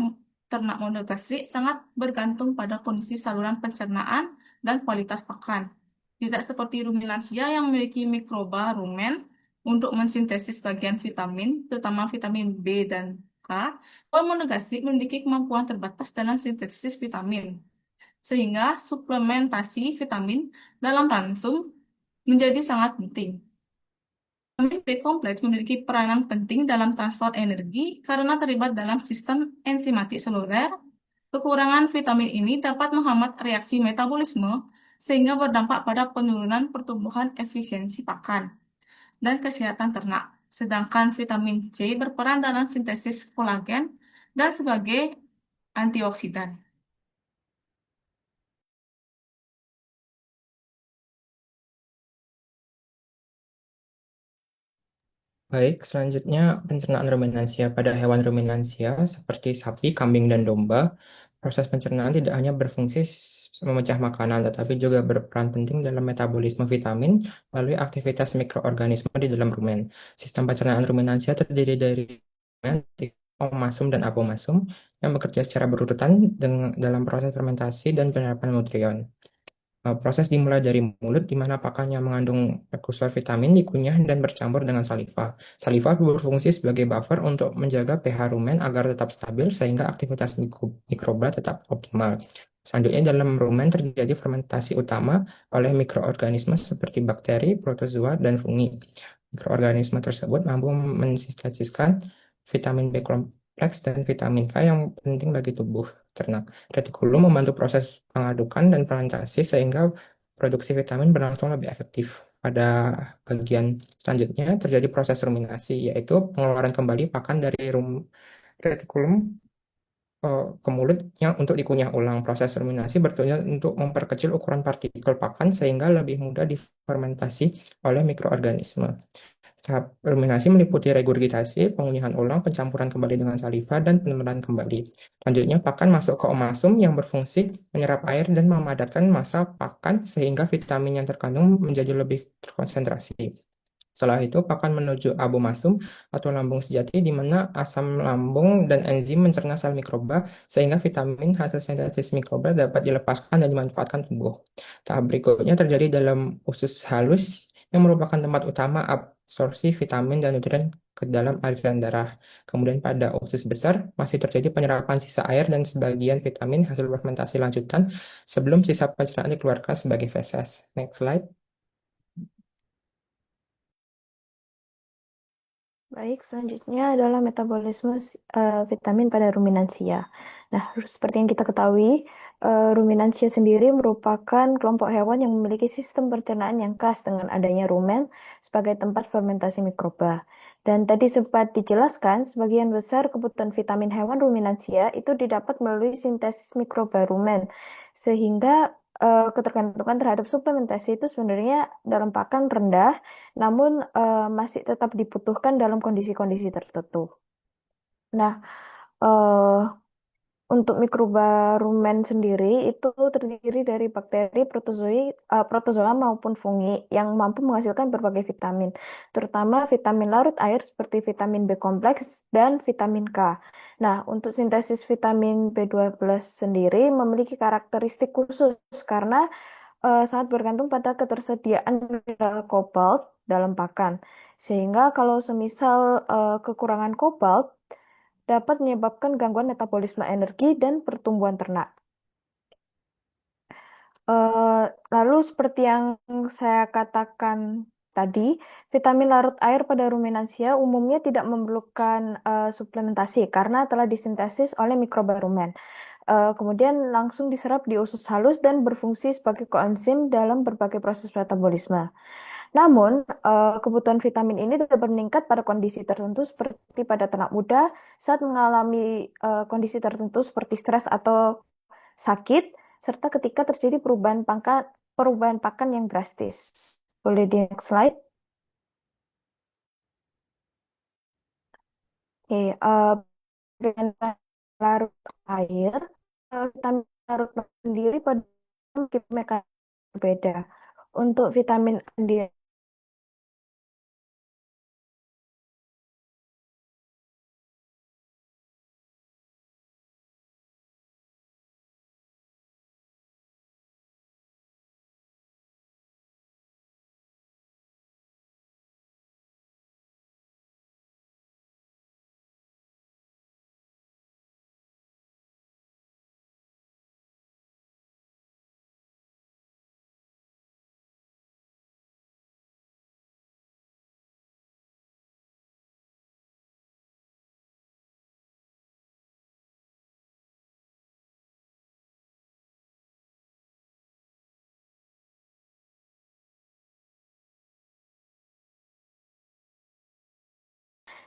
ternak monogastrik sangat bergantung pada kondisi saluran pencernaan dan kualitas pakan. Tidak seperti ruminansia yang memiliki mikroba rumen untuk mensintesis bagian vitamin, terutama vitamin B dan K, hewan monogastrik memiliki kemampuan terbatas dalam sintesis vitamin, sehingga suplementasi vitamin dalam ransum menjadi sangat penting. Vitamin B kompleks memiliki peranan penting dalam transfer energi karena terlibat dalam sistem enzimatik seluler. Kekurangan vitamin ini dapat menghambat reaksi metabolisme sehingga berdampak pada penurunan pertumbuhan efisiensi pakan dan kesehatan ternak. Sedangkan vitamin C berperan dalam sintesis kolagen dan sebagai antioksidan. Baik, selanjutnya pencernaan ruminansia pada hewan ruminansia seperti sapi, kambing, dan domba. Proses pencernaan tidak hanya berfungsi memecah makanan, tetapi juga berperan penting dalam metabolisme vitamin melalui aktivitas mikroorganisme di dalam rumen. Sistem pencernaan ruminansia terdiri dari rumen, omasum, dan apomasum yang bekerja secara berurutan dalam proses fermentasi dan penyerapan nutrien. Proses dimulai dari mulut, di mana pakannya mengandung prekursor vitamin dikunyah dan bercampur dengan saliva. Saliva berfungsi sebagai buffer untuk menjaga pH rumen agar tetap stabil sehingga aktivitas mikroba tetap optimal. Selanjutnya dalam rumen terjadi fermentasi utama oleh mikroorganisme seperti bakteri, protozoa, dan fungi. Mikroorganisme tersebut mampu mensintesiskan vitamin B kompleks dan vitamin K yang penting bagi tubuh ternak. Retikulum membantu proses pengadukan dan fermentasi sehingga produksi vitamin berlangsung lebih efektif. Pada bagian selanjutnya terjadi proses ruminasi, yaitu pengeluaran kembali pakan dari retikulum ke mulut yang untuk dikunyah ulang. Proses ruminasi bertujuan untuk memperkecil ukuran partikel pakan sehingga lebih mudah difermentasi oleh mikroorganisme. Tahap ruminasi meliputi regurgitasi, pengunyihan ulang, pencampuran kembali dengan saliva, dan peneluran kembali. Selanjutnya, pakan masuk ke omasum yang berfungsi menyerap air dan memadatkan massa pakan sehingga vitamin yang terkandung menjadi lebih terkonsentrasi. Setelah itu, pakan menuju abomasum atau lambung sejati di mana asam lambung dan enzim mencerna sel mikroba sehingga vitamin hasil sintesis mikroba dapat dilepaskan dan dimanfaatkan tubuh. Tahap berikutnya terjadi dalam usus halus yang merupakan tempat utama absorpsi vitamin dan nutrien ke dalam aliran darah. Kemudian pada usus besar masih terjadi penyerapan sisa air dan sebagian vitamin hasil fermentasi lanjutan sebelum sisa pencernaan dikeluarkan sebagai feses. Next slide. Baik, selanjutnya adalah metabolisme vitamin pada ruminansia. Nah, seperti yang kita ketahui, ruminansia sendiri merupakan kelompok hewan yang memiliki sistem pencernaan yang khas dengan adanya rumen sebagai tempat fermentasi mikroba. Dan tadi sempat dijelaskan, sebagian besar kebutuhan vitamin hewan ruminansia itu didapat melalui sintesis mikroba rumen, sehingga ketergantungan terhadap suplementasi itu sebenarnya dalam pakan rendah, namun masih tetap dibutuhkan dalam kondisi-kondisi tertentu. Nah, eh, untuk mikroba rumen sendiri itu terdiri dari bakteri, protozoa maupun fungi yang mampu menghasilkan berbagai vitamin, terutama vitamin larut air seperti vitamin B kompleks dan vitamin K. Nah, untuk sintesis vitamin B12 sendiri memiliki karakteristik khusus karena sangat bergantung pada ketersediaan mineral kobalt dalam pakan. Sehingga kalau semisal kekurangan kobalt dapat menyebabkan gangguan metabolisme energi dan pertumbuhan ternak. Lalu seperti yang saya katakan tadi, vitamin larut air pada ruminansia umumnya tidak memerlukan suplementasi karena telah disintesis oleh mikroba rumen. Kemudian langsung diserap di usus halus dan berfungsi sebagai koenzim dalam berbagai proses metabolisme. Namun, kebutuhan vitamin ini dapat meningkat pada kondisi tertentu seperti pada ternak muda saat mengalami kondisi tertentu seperti stres atau sakit, serta ketika terjadi perubahan pakan yang drastis. Boleh di next slide? Oke, dengan larut air, vitamin larut sendiri pada mekanisme berbeda. Untuk vitamin A sendiri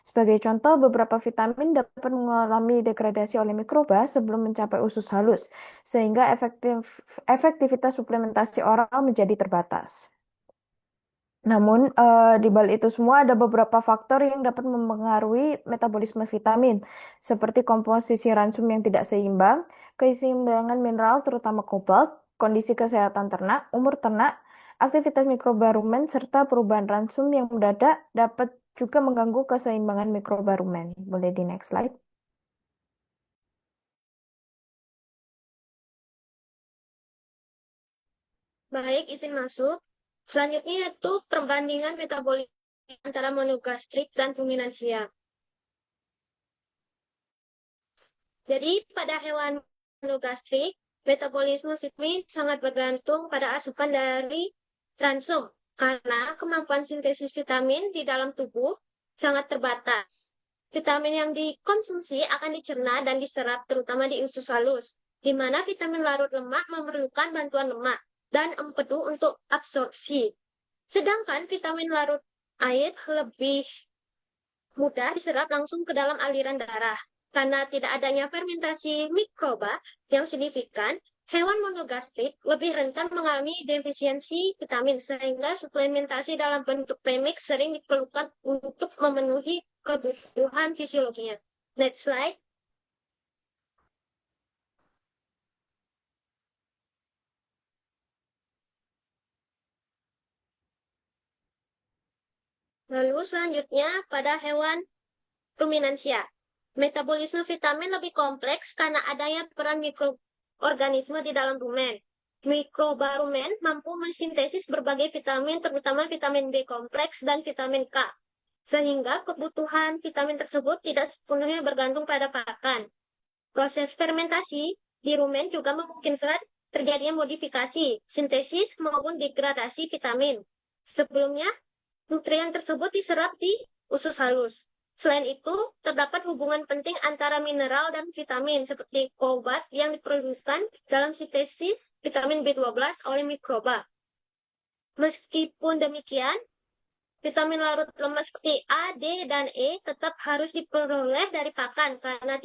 sebagai contoh, beberapa vitamin dapat mengalami degradasi oleh mikroba sebelum mencapai usus halus, sehingga efektivitas suplementasi oral menjadi terbatas. Namun, di balik itu semua ada beberapa faktor yang dapat mempengaruhi metabolisme vitamin, seperti komposisi ransum yang tidak seimbang, keseimbangan mineral terutama kobalt, kondisi kesehatan ternak, umur ternak, aktivitas mikroba rumen, serta perubahan ransum yang mendadak dapat juga mengganggu keseimbangan mikroba rumen. Boleh di next slide. Baik, izin masuk. Selanjutnya yaitu perbandingan metabolisme antara monogastrik dan ruminansia. Jadi pada hewan monogastrik, metabolisme vitamin sangat bergantung pada asupan dari ransum karena kemampuan sintesis vitamin di dalam tubuh sangat terbatas. Vitamin yang dikonsumsi akan dicerna dan diserap terutama di usus halus, di mana vitamin larut lemak memerlukan bantuan lemak dan empedu untuk absorpsi. Sedangkan vitamin larut air lebih mudah diserap langsung ke dalam aliran darah. Karena tidak adanya fermentasi mikroba yang signifikan, hewan monogastrik lebih rentan mengalami defisiensi vitamin, sehingga suplementasi dalam bentuk premix sering diperlukan untuk memenuhi kebutuhan fisiologinya. Next slide. Lalu selanjutnya pada hewan ruminansia. Metabolisme vitamin lebih kompleks karena adanya peran mikroorganisme di dalam rumen. Mikroba rumen mampu mensintesis berbagai vitamin, terutama vitamin B kompleks dan vitamin K, sehingga kebutuhan vitamin tersebut tidak sepenuhnya bergantung pada pakan. Proses fermentasi di rumen juga memungkinkan terjadinya modifikasi, sintesis maupun degradasi vitamin. Sebelumnya, nutrien tersebut diserap di usus halus. Selain itu, terdapat hubungan penting antara mineral dan vitamin seperti kobalt yang diperlukan dalam sintesis vitamin B12 oleh mikroba. Meskipun demikian, vitamin larut lemak seperti A, D, dan E tetap harus diperoleh dari pakan karena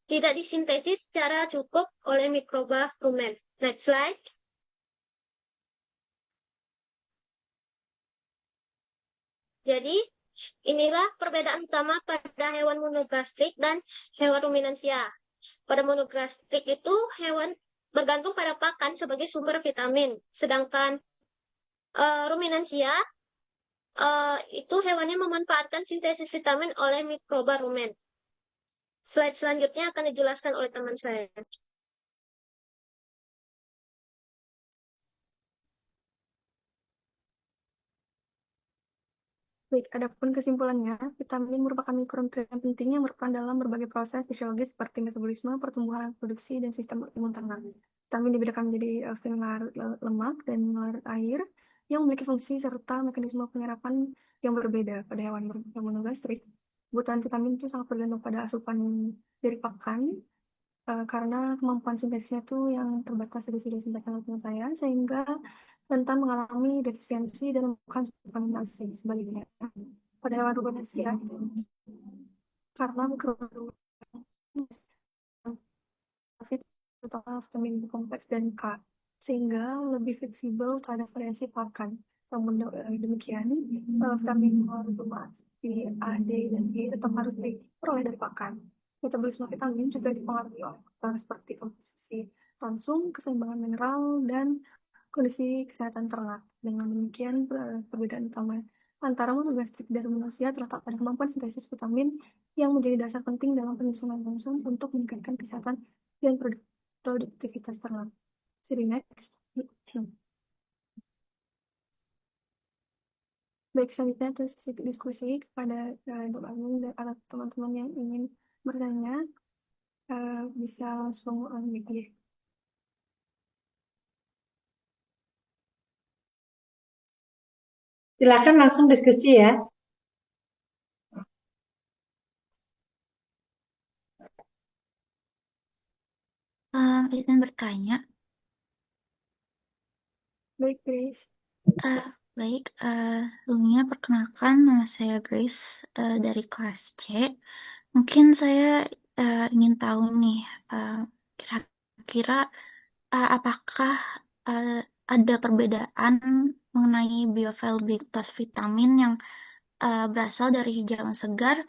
tidak disintesis secara cukup oleh mikroba rumen. Next slide. Jadi, inilah perbedaan utama pada hewan monogastrik dan hewan ruminansia. Pada monogastrik itu hewan bergantung pada pakan sebagai sumber vitamin, sedangkan ruminansia itu hewannya memanfaatkan sintesis vitamin oleh mikroba rumen. Slide selanjutnya akan dijelaskan oleh teman saya. Baik, adapun kesimpulannya, vitamin merupakan mikronutrien penting yang berperan dalam berbagai proses fisiologis seperti metabolisme, pertumbuhan, produksi, dan sistem imun ternak. Vitamin dibedakan menjadi vitamin larut lemak dan larut air yang memiliki fungsi serta mekanisme penyerapan yang berbeda pada hewan monogastrik. Kebutuhan vitamin itu sangat bergantung pada asupan dari pakan, karena kemampuan sintesisnya itu yang terbatas tadi sudah disampaikan oleh saya, sehingga rentan mengalami defisiensi dan memerlukan suplementasi. Sebaliknya, pada hewan ruminansia, karena terutama vitamin B kompleks dan K, sehingga lebih fleksibel terhadap variasi pakan. Namun demikian, vitamin lemak seperti A, D, dan E tetap harus diperoleh dari pakan. metabolisme vitamin juga dipengaruhi oleh faktor seperti komposisi langsung, keseimbangan mineral, dan kondisi kesehatan ternak. Dengan demikian, perbedaan utama antara monogastrik dan ruminansia terletak pada kemampuan sintesis vitamin yang menjadi dasar penting dalam penyusunan konsum untuk meningkatkan kesehatan dan produktivitas ternak. Jadi next. Baik, selanjutnya itu sesi diskusi kepada Dok Agung dan atau teman-teman yang ingin bertanya, bisa langsung unmute ya. Silakan langsung diskusi ya. Izin bertanya. Baik, Grace. Baik, sebelumnya perkenalkan nama saya Grace dari kelas C. Mungkin saya ingin tahu nih, kira-kira apakah ada perbedaan mengenai bioavailabilitas vitamin yang berasal dari hijauan segar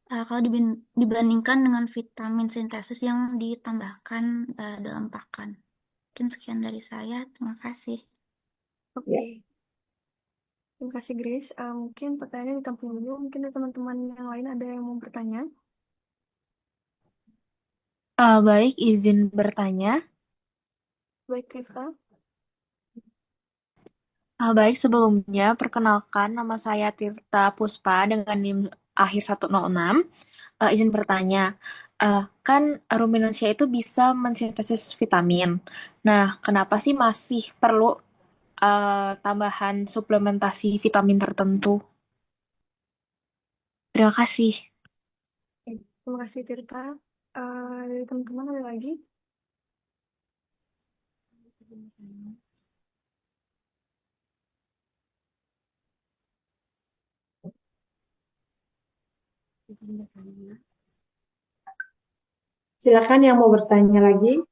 kalau dibandingkan dengan vitamin sintesis yang ditambahkan dalam pakan. Mungkin sekian dari saya. Terima kasih. Oke. Terima kasih, Grace. Mungkin pertanyaannya ditampung dulu. Mungkin dari teman-teman yang lain ada yang mau bertanya. Baik, izin bertanya. Baik, Rifka. Baik, sebelumnya perkenalkan nama saya Tirta Puspa dengan NIM akhir 106. Izin bertanya, kan ruminansia itu bisa mensintesis vitamin. Nah, kenapa sih masih perlu tambahan suplementasi vitamin tertentu? Terima kasih. Terima kasih, Tirta. Dari teman-teman ada lagi? Silakan yang mau bertanya lagi.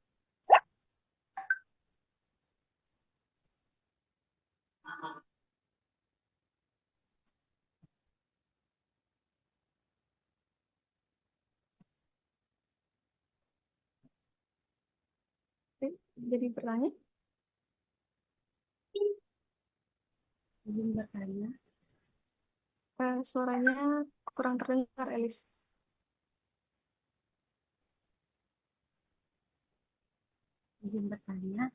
Jadi bertanya? Izin bertanya. Suaranya kurang terdengar, Elis. Izin bertanya.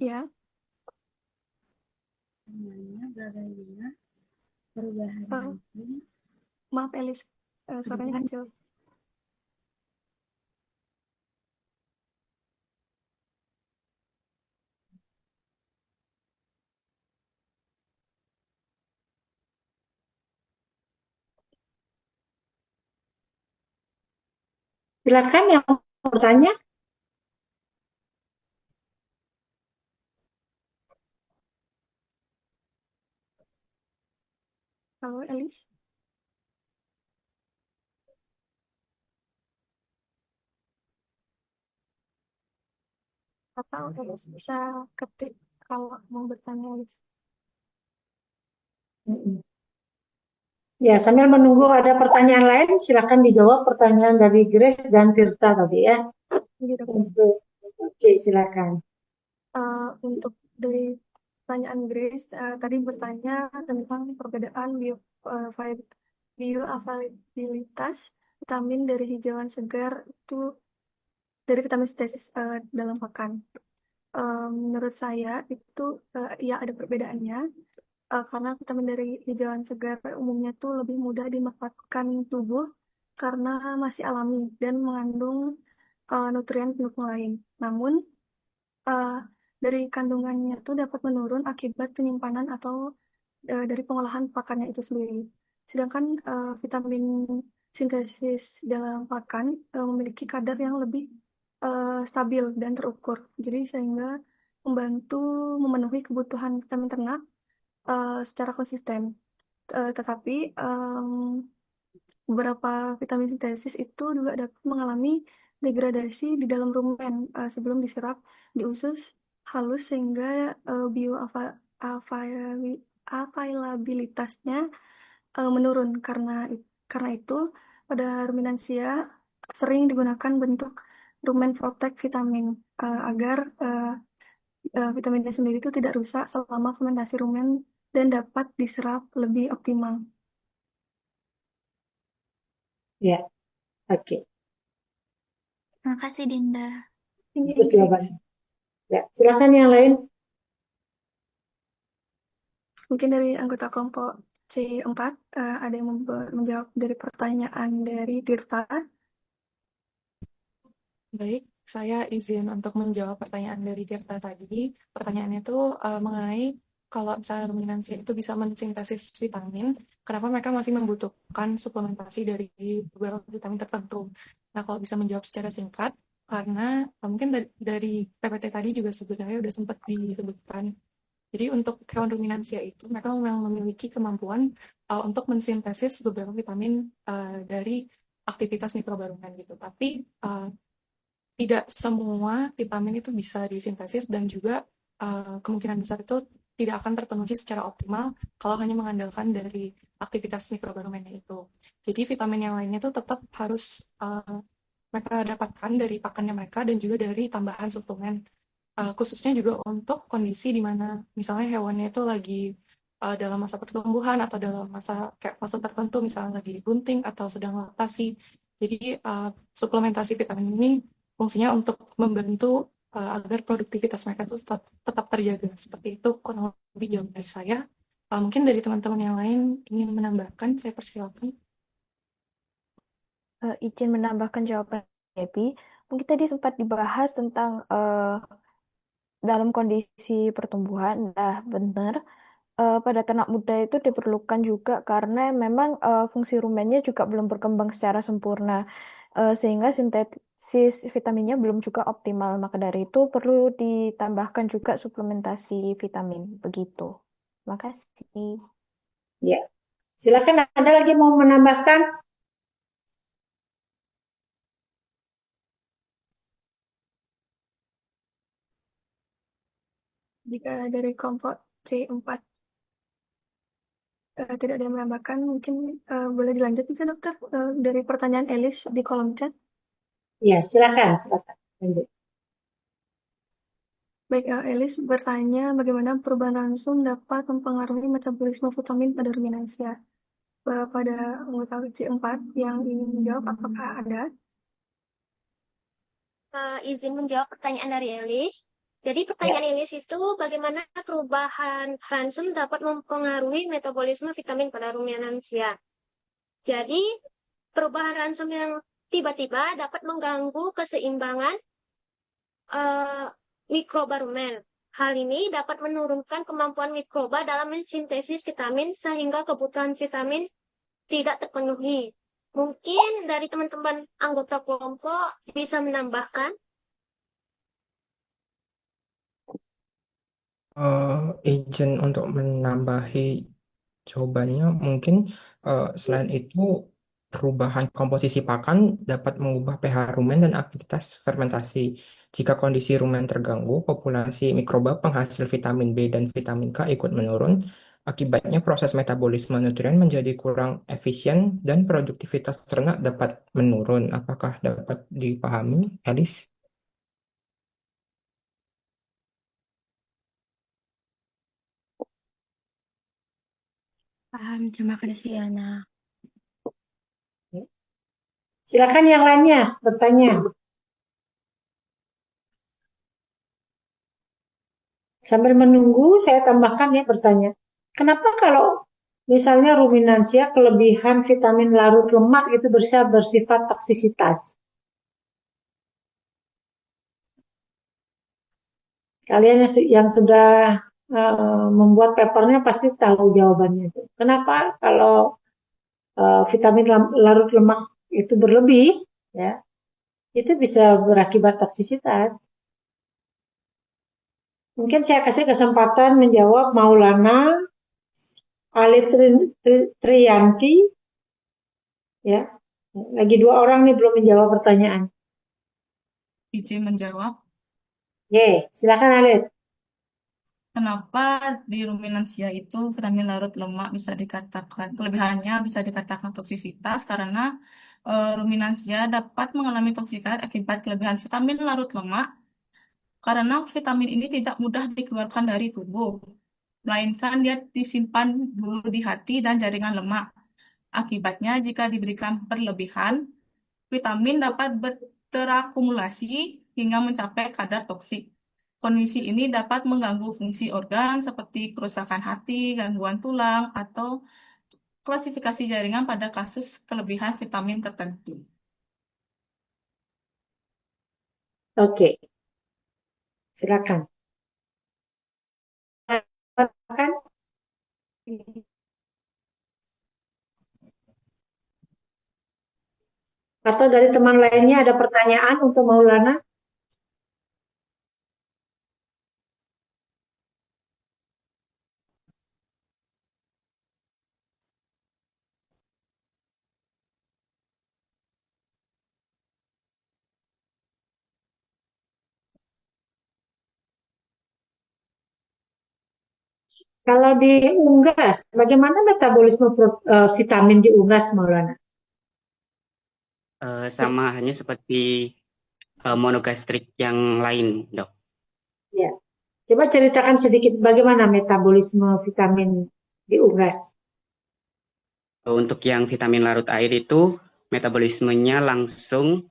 Ya. Namanya bagaimana perubahan enzim. Maaf, Elis. Suaranya kecil. Silakan yang mau bertanya. Halo, Elis. Atau Elis bisa ketik kalau mau bertanya, Elis. Ya, sambil menunggu ada pertanyaan lain, silakan dijawab pertanyaan dari Grace dan Tirta tadi ya. Untuk C, silakan. Untuk dari pertanyaan Grace, tadi bertanya tentang perbedaan bioavailabilitas vitamin dari hijauan segar itu dari vitamin sintesis dalam pakan. Menurut saya itu ya ada perbedaannya karena vitamin dari hijauan segar umumnya tuh lebih mudah dimanfaatkan tubuh karena masih alami dan mengandung nutrien pendukung lain. Namun uh, dari kandungannya tuh dapat menurun akibat penyimpanan atau dari pengolahan pakannya itu sendiri. Sedangkan vitamin sintesis dalam pakan memiliki kadar yang lebih stabil dan terukur. Jadi sehingga membantu memenuhi kebutuhan vitamin ternak secara konsisten. Tetapi beberapa vitamin sintesis itu juga dapat mengalami degradasi di dalam rumen sebelum diserap di usus halus sehingga bioavailabilitasnya menurun karena itu pada ruminansia sering digunakan bentuk rumen protek vitamin agar vitaminnya sendiri itu tidak rusak selama fermentasi rumen dan dapat diserap lebih optimal. Ya, oke. Terima kasih Dinda. Bagus jawabannya. Ya, silakan yang lain. Mungkin dari anggota kelompok C4 ada yang menjawab dari pertanyaan dari Tirta. Baik, saya izin untuk menjawab pertanyaan dari Tirta tadi. Pertanyaannya itu mengenai kalau misalnya ruminansia itu bisa mensintesis vitamin, kenapa mereka masih membutuhkan suplementasi dari beberapa vitamin tertentu? Nah, kalau bisa menjawab secara singkat, karena mungkin dari PPT tadi juga sebenarnya udah sempat disebutkan. Jadi untuk hewan ruminansia itu mereka memang memiliki kemampuan untuk mensintesis beberapa vitamin dari aktivitas mikroba-rumen gitu. Tapi tidak semua vitamin itu bisa disintesis dan juga kemungkinan besar itu tidak akan terpenuhi secara optimal kalau hanya mengandalkan dari aktivitas mikroba-rumennya itu. Jadi vitamin yang lainnya itu tetap harus mereka dapatkan dari pakannya mereka dan juga dari tambahan suplemen. Khususnya juga untuk kondisi di mana misalnya hewannya itu lagi dalam masa pertumbuhan atau dalam masa kayak fase tertentu, misalnya lagi bunting atau sedang laktasi. Jadi suplementasi vitamin ini fungsinya untuk membantu agar produktivitas mereka itu tetap terjaga. Seperti itu kurang lebih jawab dari saya. Mungkin dari teman-teman yang lain ingin menambahkan, saya persilakan. Izin menambahkan jawaban Debbie. Mungkin tadi sempat dibahas tentang dalam kondisi pertumbuhan. Nah, benar. Pada ternak muda itu diperlukan juga karena memang fungsi rumennya juga belum berkembang secara sempurna, sehingga sintesis vitaminnya belum juga optimal. Maka dari itu perlu ditambahkan juga suplementasi vitamin. Begitu. Terima kasih. Ya, silakan ada lagi mau menambahkan? Jika dari kelompok C4 tidak ada yang menambahkan, mungkin boleh dilanjutkan dokter dari pertanyaan Elis di kolom chat. Ya, silakan lanjut. Baik, Elis bertanya bagaimana perubahan langsung dapat mempengaruhi metabolisme vitamin pada ruminansia. Pada anggota C4 yang ingin menjawab, apakah ada? Izin menjawab pertanyaan dari Elis. Jadi pertanyaan Elis itu bagaimana perubahan ransum dapat mempengaruhi metabolisme vitamin pada ruminansia. Jadi perubahan ransum yang tiba-tiba dapat mengganggu keseimbangan mikroba rumen. Hal ini dapat menurunkan kemampuan mikroba dalam mensintesis vitamin sehingga kebutuhan vitamin tidak terpenuhi. Mungkin dari teman-teman anggota kelompok bisa menambahkan. Izin untuk menambahi jawabannya, mungkin selain itu perubahan komposisi pakan dapat mengubah pH rumen dan aktivitas fermentasi. Jika kondisi rumen terganggu, populasi mikroba penghasil vitamin B dan vitamin K ikut menurun. Akibatnya proses metabolisme nutrien menjadi kurang efisien dan produktivitas ternak dapat menurun. Apakah dapat dipahami, Elis? Paham, terima kasih Yana. Silakan yang lainnya bertanya. Sambil menunggu, saya tambahkan ya bertanya. Kenapa kalau misalnya ruminansia kelebihan vitamin larut lemak itu bisa bersifat toksisitas? Kalian yang sudah membuat papernya pasti tahu jawabannya. Kenapa kalau vitamin larut lemak itu berlebih, ya, itu bisa berakibat toksisitas. Mungkin saya kasih kesempatan menjawab Maulana, Ali Triyanti, ya. Lagi 2 orang nih belum menjawab pertanyaan. Izin menjawab. Silakan Alit. Kenapa di ruminansia itu vitamin larut lemak bisa dikatakan kelebihannya bisa dikatakan toksisitas karena ruminansia dapat mengalami toksikat akibat kelebihan vitamin larut lemak karena vitamin ini tidak mudah dikeluarkan dari tubuh, melainkan dia disimpan dulu di hati dan jaringan lemak. Akibatnya, jika diberikan berlebihan, vitamin dapat terakumulasi hingga mencapai kadar toksik. Kondisi ini dapat mengganggu fungsi organ seperti kerusakan hati, gangguan tulang, atau klasifikasi jaringan pada kasus kelebihan vitamin tertentu. Oke, silakan. Silakan. Atau dari teman lainnya ada pertanyaan untuk Maulana? Kalau di unggas, bagaimana metabolisme vitamin di unggas, Maulana? Sama hanya seperti monogastrik yang lain, Dok. Ya, coba ceritakan sedikit bagaimana metabolisme vitamin di unggas. Untuk yang vitamin larut air itu metabolismenya langsung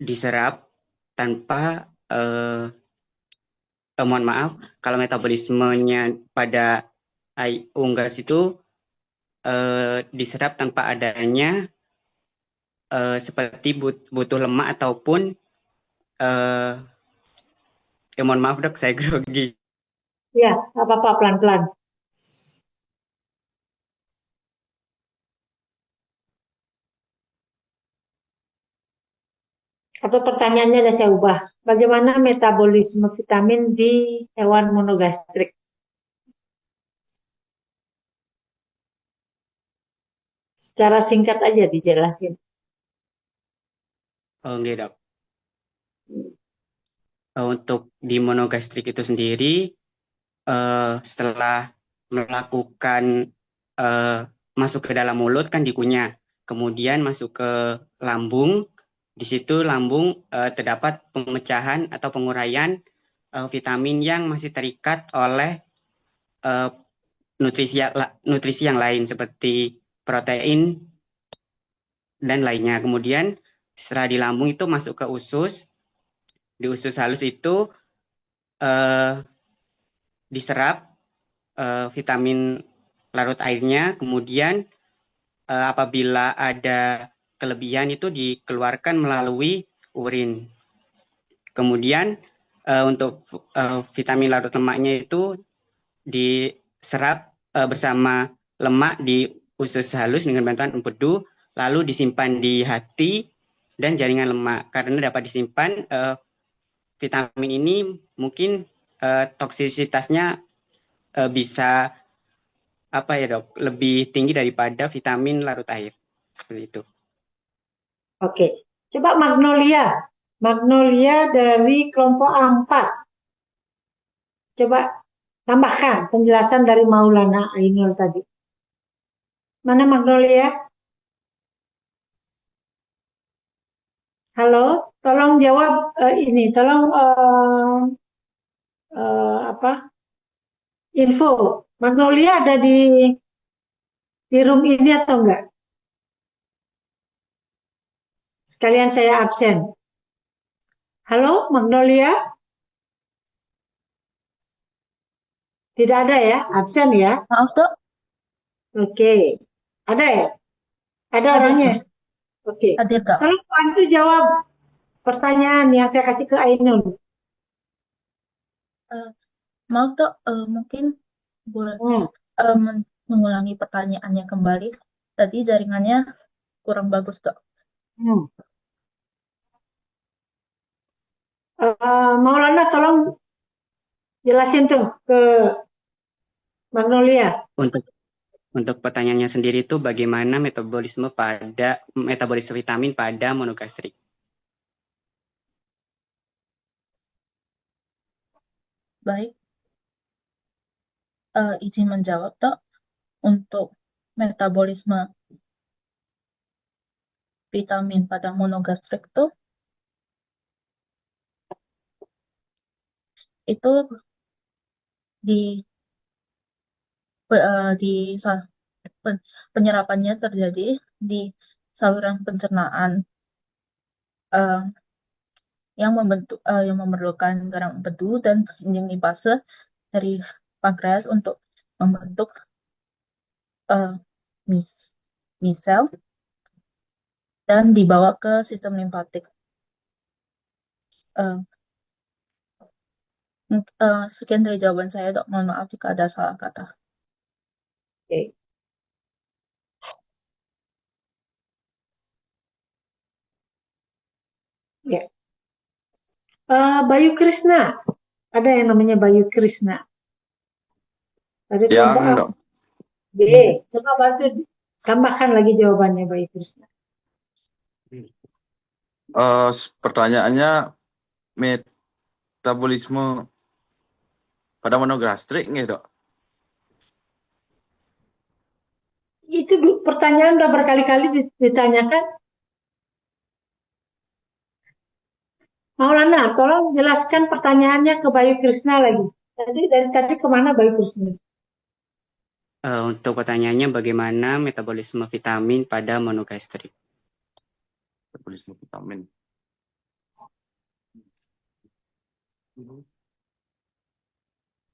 diserap tanpa mohon maaf, kalau metabolismenya pada unggas itu diserap tanpa adanya seperti butuh lemak ataupun mohon maaf Dok, saya grogi. Ya, apa-apa pelan-pelan. Atau pertanyaannya ada saya ubah. Bagaimana metabolisme vitamin di hewan monogastrik? Secara singkat aja dijelasin. Oh, enggak, Dok. Untuk di monogastrik itu sendiri, setelah melakukan masuk ke dalam mulut kan dikunyah, kemudian masuk ke lambung. Di situ lambung terdapat pemecahan atau penguraian vitamin yang masih terikat oleh nutrisi yang lain seperti protein dan lainnya. Kemudian setelah di lambung itu masuk ke usus. Di usus halus itu diserap vitamin larut airnya. Kemudian apabila ada kelebihan itu dikeluarkan melalui urin. Kemudian untuk vitamin larut lemaknya itu diserap bersama lemak di usus halus dengan bantuan empedu, lalu disimpan di hati dan jaringan lemak. Karena dapat disimpan, vitamin ini mungkin toksisitasnya bisa apa ya Dok, lebih tinggi daripada vitamin larut air. Seperti itu. Oke, coba Magnolia. Magnolia dari kelompok A4. Coba tambahkan penjelasan dari Maulana Ainul tadi. Mana Magnolia? Halo, tolong jawab ini, tolong apa? Info. Magnolia ada di room ini atau enggak? Sekalian saya absen. Halo, Magnolia? Tidak ada ya? Absen ya? Maaf, Dok. Oke. Ada ya? Ada orangnya? Oke. Hadir, Kak. Tolong bantu jawab pertanyaan yang saya kasih ke Ainul. Maaf, Dok. Mungkin boleh mengulangi pertanyaannya kembali. Tadi jaringannya kurang bagus, Dok. Maulana tolong jelasin tuh ke Magnolia. Untuk pertanyaannya sendiri itu bagaimana metabolisme vitamin pada monogastrik? Baik. Izin menjawab, Dok. Untuk metabolisme vitamin pada monogastrik itu di penyerapannya terjadi di saluran pencernaan yang memerlukan garam empedu dan enzim lipase dari pankreas untuk membentuk misel dan dibawa ke sistem limfatik. Sekian dari jawaban saya, Dok. Mohon maaf jika ada salah kata. Oke. Ya. Bayu Krisna, ada yang namanya Bayu Krisna. Ada kelompok A, Dok. B. Coba bantu tambahkan lagi jawabannya Bayu Krisna. Pertanyaannya metabolisme pada monogastrik nggih, Dok? Itu pertanyaan udah berkali-kali ditanyakan. Maulana, tolong jelaskan pertanyaannya ke Bayu Krisna lagi. Dari tadi kemana Bayu Krisna? Untuk pertanyaannya bagaimana metabolisme vitamin pada monogastrik? Metabolisme vitamin.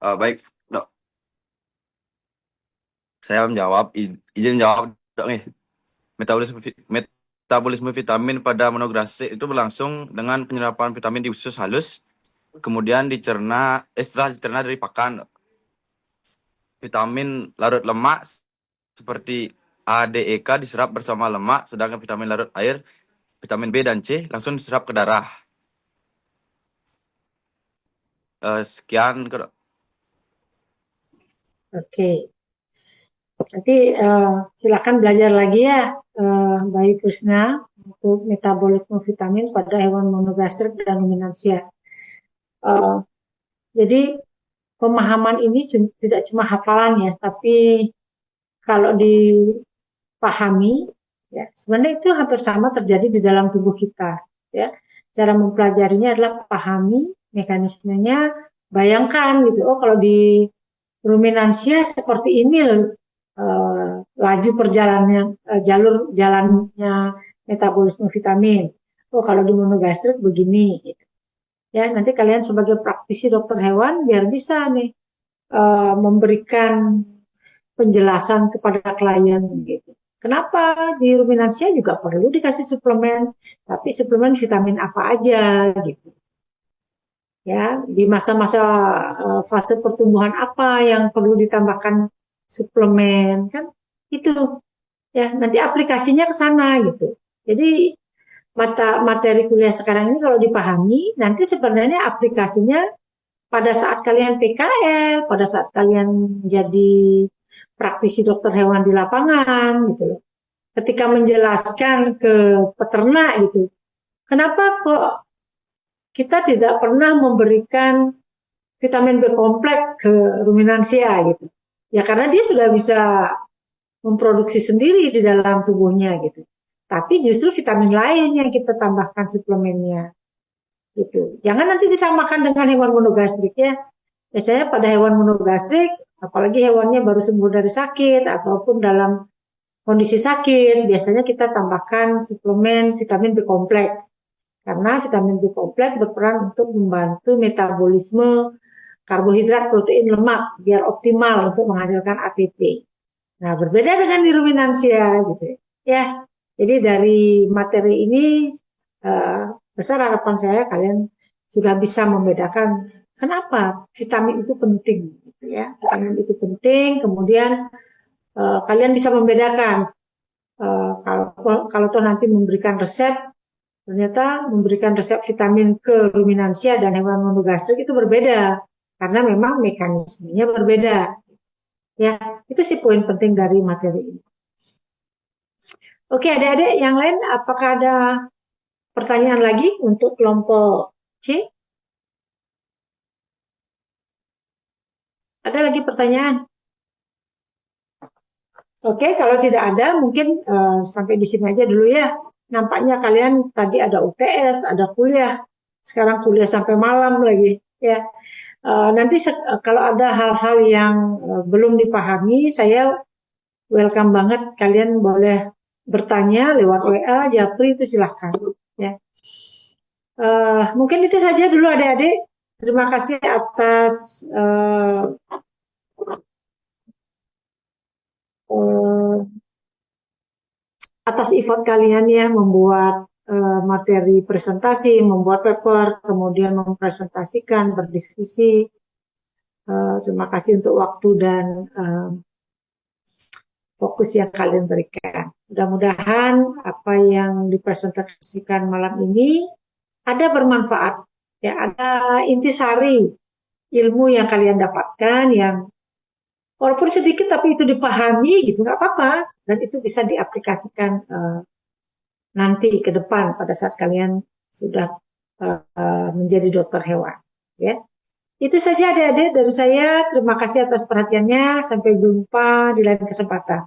Baik, Dok. Saya menjawab, izin jawab, Dok nih. Metabolisme vitamin pada monogastrik itu berlangsung dengan penyerapan vitamin di usus halus, kemudian dicerna, setelah dicerna dari pakan. Vitamin larut lemak seperti A, D, E, K diserap bersama lemak, sedangkan vitamin larut air, vitamin B dan C langsung diserap ke darah. Sekian, Dok. Oke. Nanti silakan belajar lagi ya, Bayu Krisna, untuk metabolisme vitamin pada hewan monogastrik dan ruminansia. Jadi pemahaman ini tidak cuma hafalan ya, tapi kalau dipahami, ya sebenarnya itu hampir sama terjadi di dalam tubuh kita. Ya, cara mempelajarinya adalah pahami mekanismenya, bayangkan gitu. Oh, kalau di ruminansia seperti ini laju perjalanan jalur jalannya metabolisme vitamin. Oh, kalau di monogastrik begini. Gitu. Ya, nanti kalian sebagai praktisi dokter hewan biar bisa nih memberikan penjelasan kepada klien gitu. Kenapa di ruminansia juga perlu dikasih suplemen, tapi suplemen vitamin apa aja gitu. Ya, di masa-masa fase pertumbuhan apa yang perlu ditambahkan suplemen kan itu ya nanti aplikasinya ke sana gitu. Jadi materi kuliah sekarang ini kalau dipahami nanti sebenarnya aplikasinya pada saat kalian PKL, pada saat kalian jadi praktisi dokter hewan di lapangan gitu. Ketika menjelaskan ke peternak gitu. Kenapa kok kita tidak pernah memberikan vitamin B kompleks ke ruminansia gitu. Ya karena dia sudah bisa memproduksi sendiri di dalam tubuhnya gitu. Tapi justru vitamin lain yang kita tambahkan suplemennya gitu. Jangan nanti disamakan dengan hewan monogastrik ya. Biasanya pada hewan monogastrik, apalagi hewannya baru sembuh dari sakit ataupun dalam kondisi sakit, biasanya kita tambahkan suplemen vitamin B kompleks. Karena vitamin B kompleks berperan untuk membantu metabolisme karbohidrat, protein, lemak biar optimal untuk menghasilkan ATP. Nah, berbeda dengan di ruminansia gitu ya. Jadi dari materi ini besar harapan saya kalian sudah bisa membedakan kenapa vitamin itu penting gitu ya. Vitamin itu penting, kemudian kalian bisa membedakan kalau toh nanti memberikan resep, ternyata memberikan resep vitamin ke ruminansia dan hewan monogastrik itu berbeda karena memang mekanismenya berbeda. Ya, itu sih poin penting dari materi ini. Oke, adik-adik yang lain, apakah ada pertanyaan lagi untuk kelompok C? Ada lagi pertanyaan? Oke, kalau tidak ada, mungkin sampai di sini aja dulu ya. nampaknya kalian tadi ada UTS, ada kuliah, sekarang kuliah sampai malam lagi, ya. Nanti kalau ada hal-hal yang belum dipahami, saya welcome banget, kalian boleh bertanya lewat WA, Japri itu silahkan, ya. Mungkin itu saja dulu adik-adik. Terima kasih atas effort kalian ya membuat materi presentasi, membuat paper, kemudian mempresentasikan, berdiskusi. Terima kasih untuk waktu dan fokus yang kalian berikan. Mudah-mudahan apa yang dipresentasikan malam ini ada bermanfaat, ya, ada intisari ilmu yang kalian dapatkan yang walaupun sedikit tapi itu dipahami gitu, nggak apa-apa, dan itu bisa diaplikasikan nanti ke depan pada saat kalian sudah menjadi dokter hewan, ya. Itu saja adik-adik dari saya. Terima kasih atas perhatiannya. Sampai jumpa di lain kesempatan.